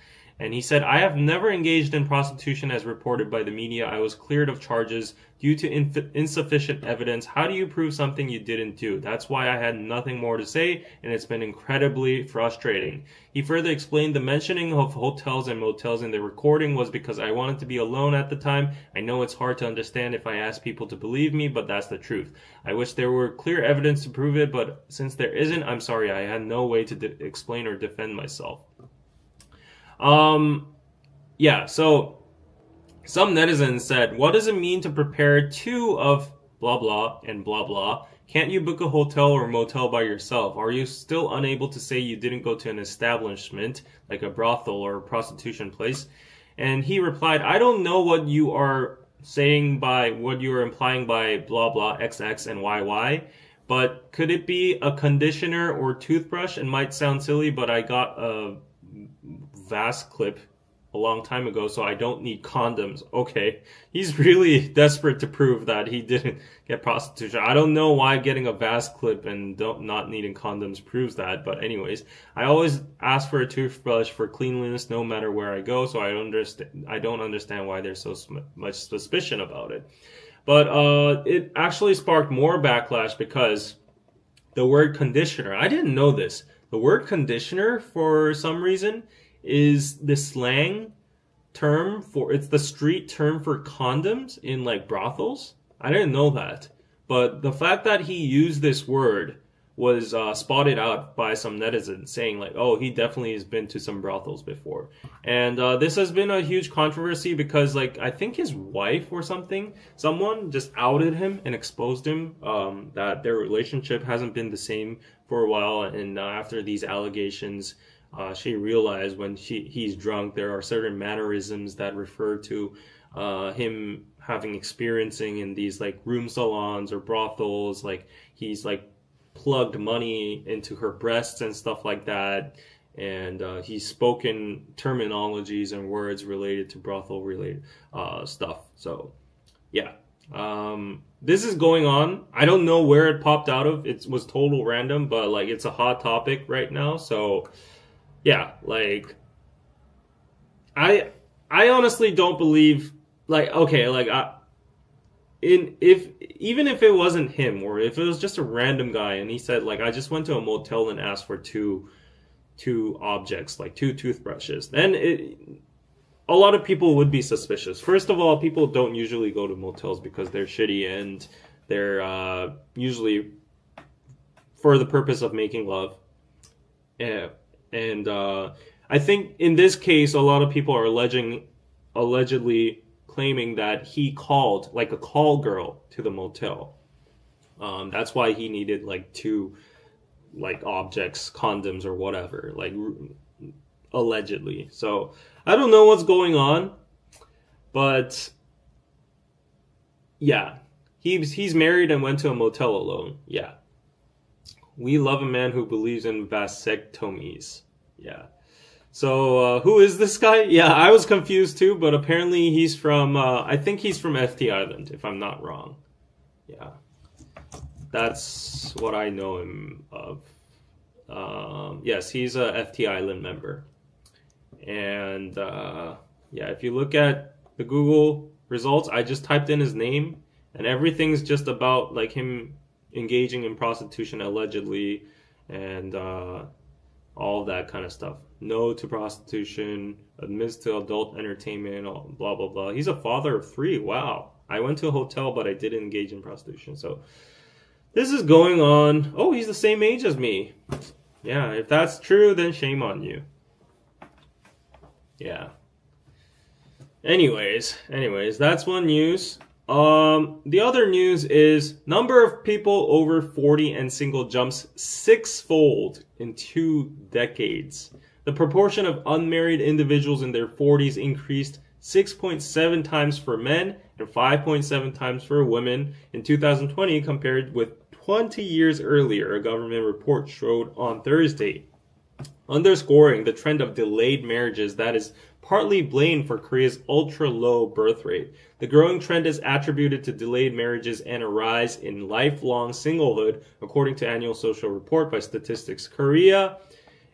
And he said, "I have never engaged in prostitution as reported by the media. I was cleared of charges due to insufficient evidence. How do you prove something you didn't do? That's why I had nothing more to say, and it's been incredibly frustrating." He further explained, "The mentioning of hotels and motels in the recording was because I wanted to be alone at the time. I know it's hard to understand if I ask people to believe me, but that's the truth. I wish there were clear evidence to prove it, but since there isn't, I'm sorry, I had no way to explain or defend myself." Yeah, so some netizens said, "What does it mean to prepare 2 of blah blah and blah blah? Can't you book a hotel or motel by yourself? Are you still unable to say you didn't go to an establishment like a brothel or a prostitution place?" And he replied, "I don't know what you are saying by what you are implying by blah blah XX and YY, but could it be a conditioner or toothbrush? It might sound silly, but I got a vast clip a long time ago, so I don't need condoms." Okay, he's really desperate to prove that he didn't get prostitution. I don't know why getting a vast clip and not needing condoms proves that, but anyways, "I always ask for a toothbrush for cleanliness no matter where I go, so I don't understand why there's so much suspicion about it." But it actually sparked more backlash because the word conditioner, I didn't know this, the word conditioner for some reason is the slang term it's the street term for condoms in like brothels. I didn't know that. But the fact that he used this word was spotted out by some netizens saying like, "Oh, he definitely has been to some brothels before." And this has been a huge controversy because like I think his wife or someone just outed him and exposed him that their relationship hasn't been the same for a while. And after these allegations, she realized when he's drunk, there are certain mannerisms that refer to him having experiencing in these like room salons or brothels. Like he's like plugged money into her breasts and stuff like that. And he's spoken terminologies and words related to brothel related stuff. So yeah, this is going on. I don't know where it popped out of. It was total random, but like it's a hot topic right now. So yeah, like I honestly don't believe, like, okay, like even if it wasn't him, or if it was just a random guy and he said like I just went to a motel and asked for two objects, like two toothbrushes, then a lot of people would be suspicious. First of all, people don't usually go to motels because they're shitty, and they're usually for the purpose of making love. And I think in this case, a lot of people are allegedly claiming that he called, like a call girl, to the motel. That's why he needed like two, like, objects, condoms or whatever, like allegedly. So I don't know what's going on, but yeah, he's married and went to a motel alone. Yeah, we love a man who believes in vasectomies. Yeah. So who is this guy? Yeah, I was confused too, but apparently he's from I think he's from FT Island, if I'm not wrong. Yeah, that's what I know him of. Yes, he's a FT Island member. And yeah, if you look at the Google results, I just typed in his name, and everything's just about like him engaging in prostitution allegedly, and all that kind of stuff. No to prostitution, admits to adult entertainment, blah blah blah. He's a father of 3. Wow. I went to a hotel, but I didn't engage in prostitution. So this is going on. Oh, he's the same age as me. Yeah, if that's true, then shame on you. Yeah. Anyways, that's one news. The other news is number of people over 40 and single jumps 6-fold in 2 decades. The proportion of unmarried individuals in their 40s increased 6.7 times for men and 5.7 times for women in 2020 compared with 20 years earlier, a government report showed on Thursday, underscoring the trend of delayed marriages that is partly blamed for Korea's ultra-low birth rate. The growing trend is attributed to delayed marriages and a rise in lifelong singlehood, according to annual social report by Statistics Korea.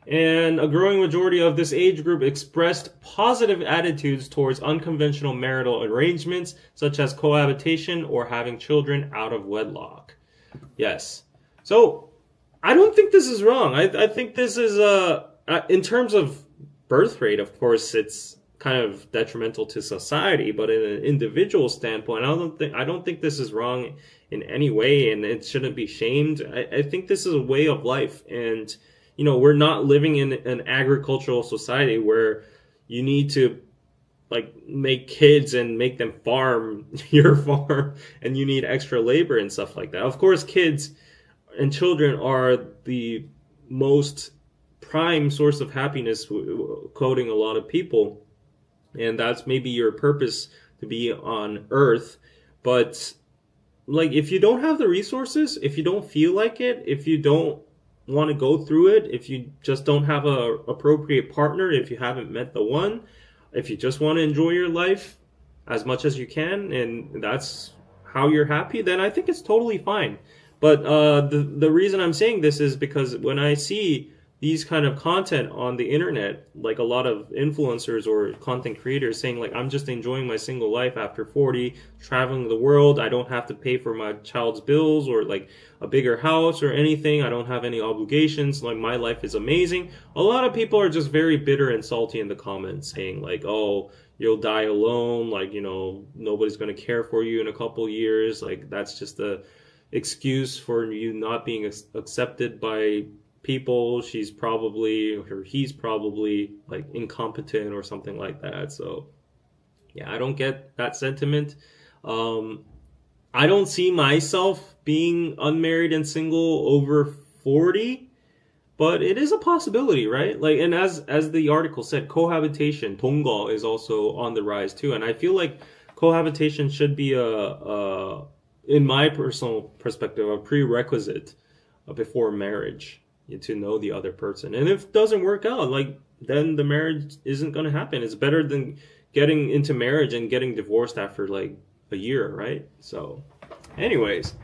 And a growing majority of this age group expressed positive attitudes towards unconventional marital arrangements, such as cohabitation or having children out of wedlock. Yes. So, I don't think this is wrong. I think this is, in terms of birth rate, of course, it's kind of detrimental to society, but in an individual standpoint, I don't think this is wrong in any way, and it shouldn't be shamed. I think this is a way of life, and you know, we're not living in an agricultural society where you need to like make kids and make them farm your farm, and you need extra labor and stuff like that. Of course, kids and children are the most prime source of happiness, quoting a lot of people, and that's maybe your purpose to be on earth. But like, if you don't have the resources, if you don't feel like it, if you don't want to go through it, if you just don't have a appropriate partner, if you haven't met the one, if you just want to enjoy your life as much as you can, and that's how you're happy, then I think it's totally fine. But the reason I'm saying this is because when I see these kind of content on the internet, like a lot of influencers or content creators saying like, I'm just enjoying my single life after 40, traveling the world, I don't have to pay for my child's bills or like a bigger house or anything, I don't have any obligations, like my life is amazing. A lot of people are just very bitter and salty in the comments saying like, oh, you'll die alone, like, you know, nobody's going to care for you in a couple years, like that's just a excuse for you not being accepted by people. She's probably, or he's probably like incompetent or something like that. So yeah, I don't get that sentiment. I don't see myself being unmarried and single over 40, but it is a possibility, right? Like, and as the article said, cohabitation, 동거, is also on the rise too. And I feel like cohabitation should be in my personal perspective, a prerequisite before marriage, to know the other person. And if it doesn't work out, like, then the marriage isn't going to happen. It's better than getting into marriage and getting divorced after like a year, right? So, anyways,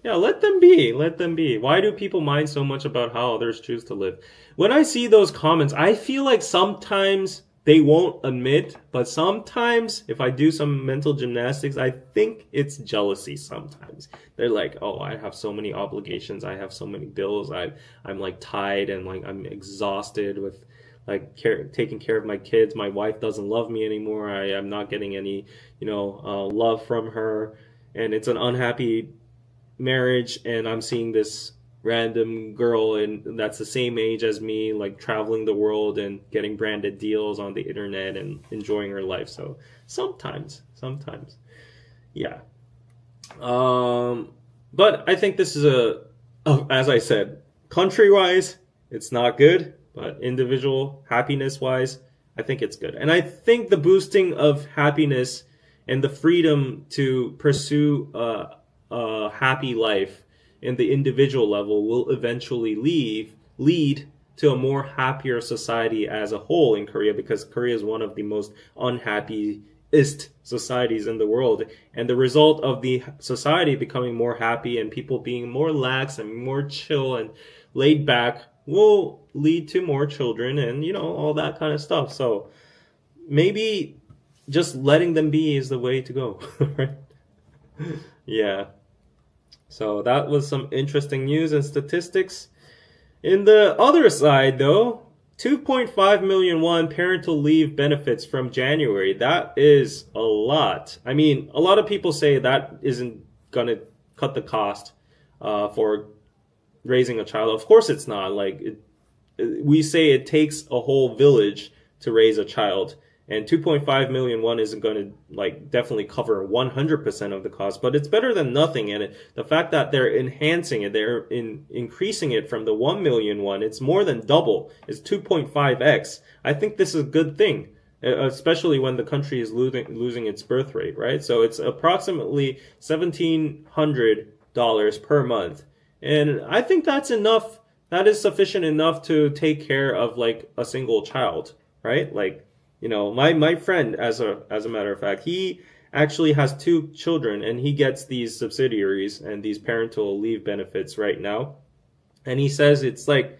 yeah, let them be. Let them be. Why do people mind so much about how others choose to live? When I see those comments, I feel like sometimes they won't admit, but sometimes if I do some mental gymnastics, I think it's jealousy sometimes. They're like, oh, I have so many obligations. I have so many bills. I'm like tied and like I'm exhausted with like taking care of my kids. My wife doesn't love me anymore. I'm not getting any, love from her. And it's an unhappy marriage. And I'm seeing this random girl and that's the same age as me, like traveling the world and getting branded deals on the internet and enjoying her life. So sometimes, yeah. But I think this is as I said, country-wise, it's not good, but individual happiness-wise, I think it's good. And I think the boosting of happiness and the freedom to pursue a happy life in the individual level will eventually lead to a more happier society as a whole in Korea, because Korea is one of the most unhappiest societies in the world. And the result of the society becoming more happy and people being more lax and more chill and laid back will lead to more children and, all that kind of stuff. So maybe just letting them be is the way to go, right? Yeah. So that was some interesting news and statistics. In the other side, though, 2.5 million won parental leave benefits from January. That is a lot. I mean, a lot of people say that isn't going to cut the cost for raising a child. Of course it's not. Like, we say it takes a whole village to raise a child. And 2.5 million won isn't going to like definitely cover 100% of the cost, but it's better than nothing. And the fact that they're enhancing it, they're increasing it from the 1 million won, it's more than double. It's 2.5x. I think this is a good thing, especially when the country is losing its birth rate, right? So it's approximately $1,700 per month. And I think that's enough. That is sufficient enough to take care of like a single child, right? Like, my friend, as a matter of fact, he actually has 2 children and he gets these subsidiaries and these parental leave benefits right now. And he says it's like,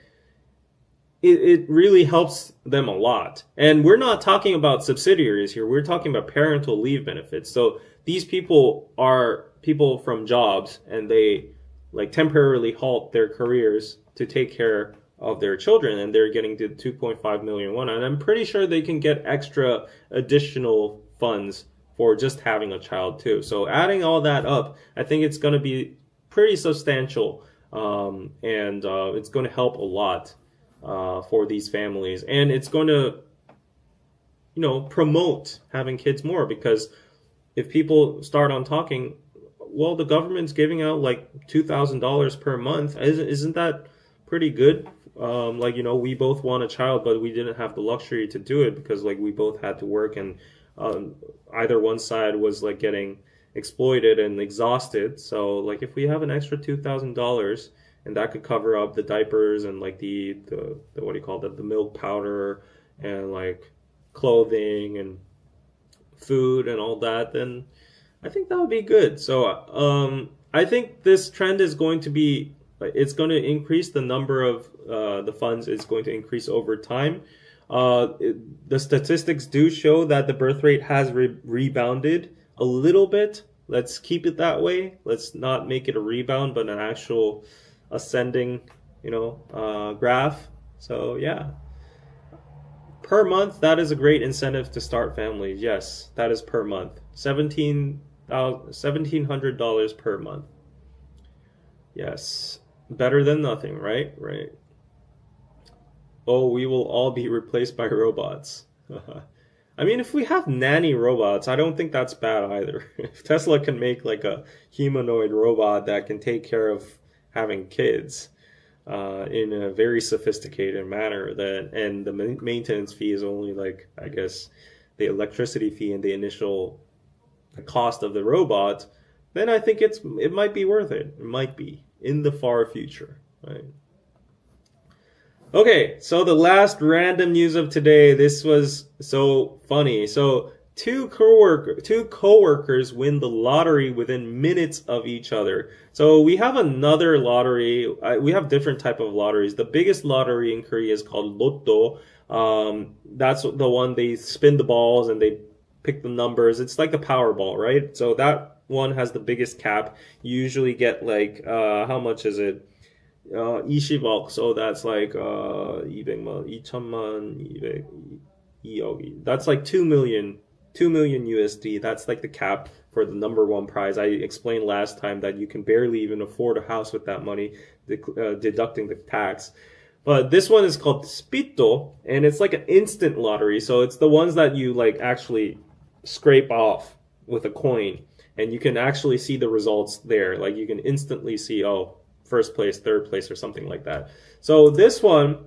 it really helps them a lot. And we're not talking about subsidiaries here. We're talking about parental leave benefits. So these people are people from jobs and they like temporarily halt their careers to take care of their children, and they're getting to 2.5 million won. And I'm pretty sure they can get extra additional funds for just having a child too. So adding all that up, I think it's going to be pretty substantial, and it's going to help a lot for these families. And it's going to, promote having kids more, because if people start on talking, well, the government's giving out like $2,000 per month. Isn't that pretty good? We both want a child, but we didn't have the luxury to do it because like we both had to work, and either one side was like getting exploited and exhausted. So like if we have an extra $2,000 and that could cover up the diapers and like the what do you call that, the milk powder and like clothing and food and all that, then I think that would be good. So I think this trend is going to be, it's going to increase the number of the funds is going to increase over time. The statistics do show that the birth rate has rebounded a little bit. Let's keep it that way. Let's not make it a rebound, but an actual ascending, graph. So yeah, per month, that is a great incentive to start families. Yes, that is per month. $1,700 per month. Yes. Better than nothing, right? Right. Oh, we will all be replaced by robots. I mean, if we have nanny robots, I don't think that's bad either. If Tesla can make like a humanoid robot that can take care of having kids in a very sophisticated manner, and the maintenance fee is only like, I guess, the electricity fee and the initial cost of the robot, then I think it might be worth it. It might be in the far future. Right. Okay, so the last random news of today. This was so funny. So two coworkers win the lottery within minutes of each other. So we have another lottery. We have different type of lotteries. The biggest lottery in Korea is called Lotto. That's the one they spin the balls and they pick the numbers. It's like the Powerball, right? So that one has the biggest cap. You usually get like how much is it? 20억. So that's like 200만, 2천만, 200, that's like 2 million USD. That's like the cap for the number one prize. I explained last time that you can barely even afford a house with that money, deducting the tax. But this one is called Spito, and it's like an instant lottery. So it's the ones that you like actually scrape off with a coin, and you can actually see the results there. Like you can instantly see, oh, first place, third place, or something like that. So this one,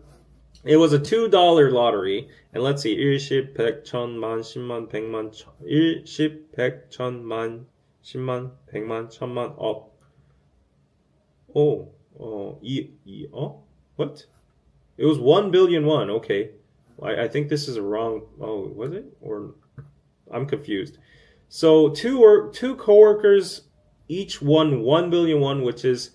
it was a $2 lottery, and let's see, 1십, 100, 1000만, 10만, 100만, 1십, 100, 1000만, 10만, 100만, 1000만, 억. What? It was 1 billion won. Okay, I think this is a wrong. Oh, was it? Or I'm confused. So two coworkers each won 1 billion won, which is,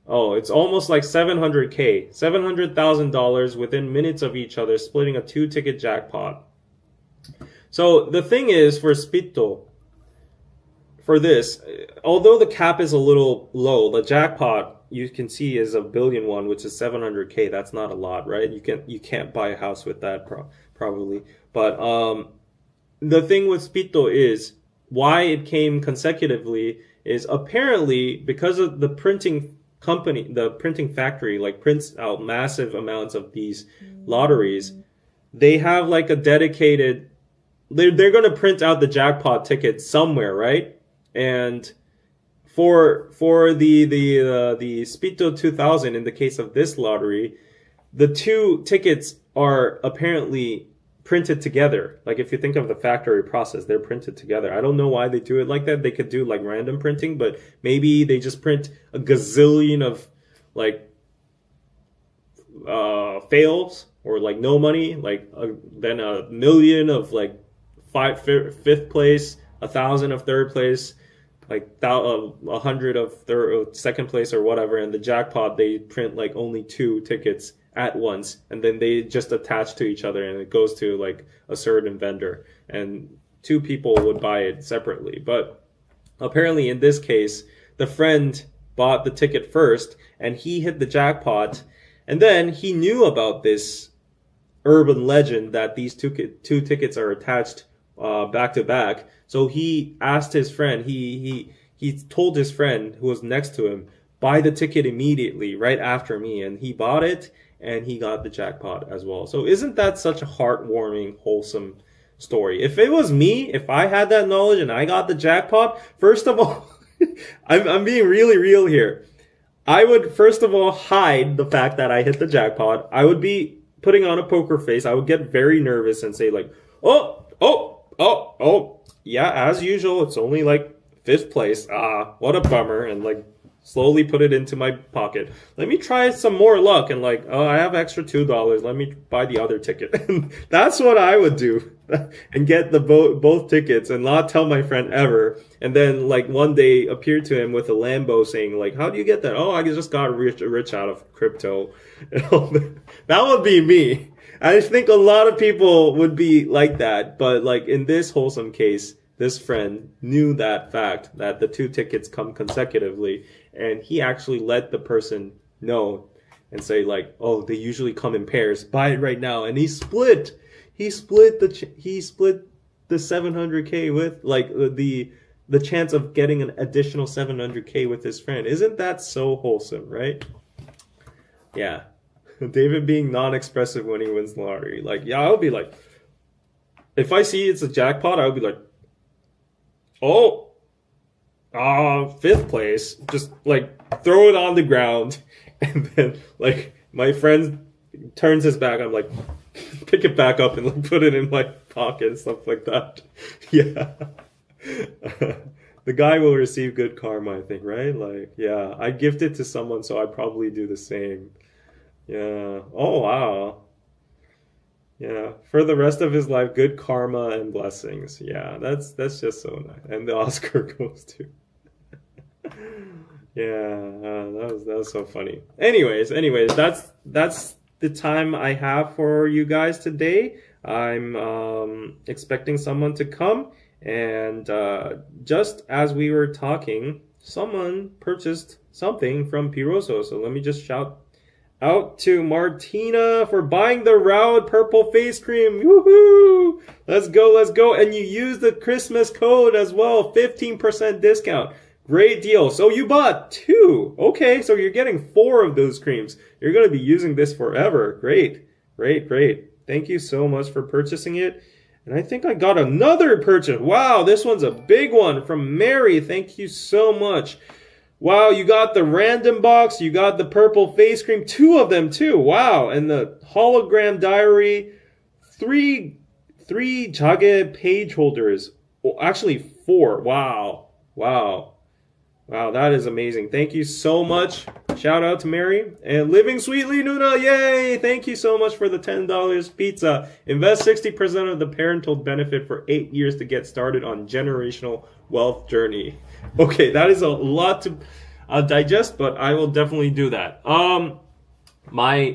oh, it's almost like 700K, $700,000 within minutes of each other, splitting a 2-ticket jackpot. So the thing is, for Spito, for this, although the cap is a little low, the jackpot you can see is a billion won, which is 700K. That's not a lot, right? You can't buy a house with that probably. But the thing with Spito is why it came consecutively is apparently because of the printing company, the printing factory, like prints out massive amounts of these lotteries. They have like a dedicated, they're going to print out the jackpot ticket somewhere, right? And for the Spito 2000, in the case of this lottery, the two tickets are apparently printed together. Like if you think of the factory process, they're printed together. I don't know why they do it like that. They could do like random printing, but maybe they just print a gazillion of like fails or like no money, like then 1 million of like fifth place, 1,000 of third place, like 100 of second place or whatever, and the jackpot they print like only 2 tickets at once, and then they just attach to each other, and it goes to like a certain vendor, and 2 people would buy it separately. But apparently in this case, the friend bought the ticket first, and he hit the jackpot, and then he knew about this urban legend that these two tickets are attached back to back. So he asked his friend, he told his friend who was next to him, buy the ticket immediately right after me, and he bought it, and he got the jackpot as well. So isn't that such a heartwarming, wholesome story? If it was me, if I had that knowledge and I got the jackpot, first of all, I'm being really real here. I would first of all hide the fact that I hit the jackpot. I would be putting on a poker face. I would get very nervous and say like, oh, yeah, as usual, it's only like 5th place. What a bummer. And like slowly put it into my pocket. Let me try some more luck, and like, oh, I have extra $2. Let me buy the other ticket. That's what I would do, and get the both tickets and not tell my friend ever. And then like one day appear to him with a Lambo saying like, how do you get that? Oh, I just got rich out of crypto. That would be me. I think a lot of people would be like that, but like in this wholesome case, this friend knew that fact, that the 2 tickets come consecutively, and he actually let the person know and say like, oh, they usually come in pairs, buy it right now. And he split the 700K with like the chance of getting an additional 700K with his friend. Isn't that so wholesome, right? Yeah. David being non-expressive when he wins the lottery. Like, yeah, I would be like, if I see it's a jackpot, I would be like, oh, 5th place. Just like throw it on the ground, and then like my friend turns his back. I'm like, pick it back up and like put it in my pocket and stuff like that. Yeah. The guy will receive good karma, I think, right? Like, yeah, I gift it to someone, so I'd probably do the same. Yeah. Oh, wow. Yeah. For the rest of his life, good karma and blessings. Yeah, that's just so nice. And the Oscar goes to. Yeah, that was so funny. Anyways, that's the time I have for you guys today. I'm expecting someone to come, and just as we were talking, someone purchased something from Piroso. So let me just shout out to Martina for buying the Roud purple face cream. Woohoo! Let's go. And you use the Christmas code as well, 15% discount. Great deal. So you bought 2. Okay, so you're getting 4 of those creams. You're going to be using this forever. Great. Thank you so much for purchasing it. And I think I got another purchase. Wow, this one's a big one from Mary. Thank you so much. Wow, you got the random box. You got the purple face cream. 2 of them too. Wow. And the hologram diary. 3 jage page holders. Well, actually 4. Wow, that is amazing. Thank you so much. Shout out to Mary. And Living Sweetly Nuna, yay! Thank you so much for the $10 pizza. Invest 60% of the parental benefit for 8 years to get started on generational wealth journey. Okay, that is a lot to digest, but I will definitely do that. My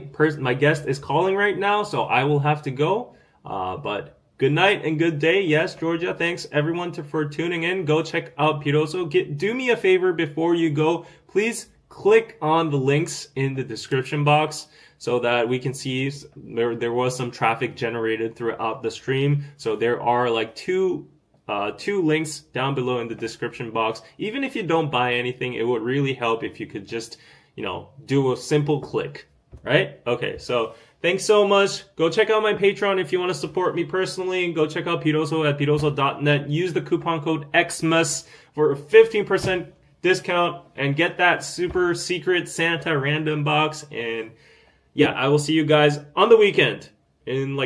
guest is calling right now, so I will have to go. But good night and good day. Yes, Georgia. Thanks everyone for tuning in. Go check out Piroso. Do me a favor before you go. Please click on the links in the description box so that we can see there was some traffic generated throughout the stream. So there are like two links down below in the description box. Even if you don't buy anything, it would really help if you could just, do a simple click, right? Okay, so thanks so much. Go check out my Patreon if you want to support me personally. Go check out Piroso at piroso.net. Use the coupon code XMAS for a 15% discount and get that super secret Santa random box. And yeah, I will see you guys on the weekend in like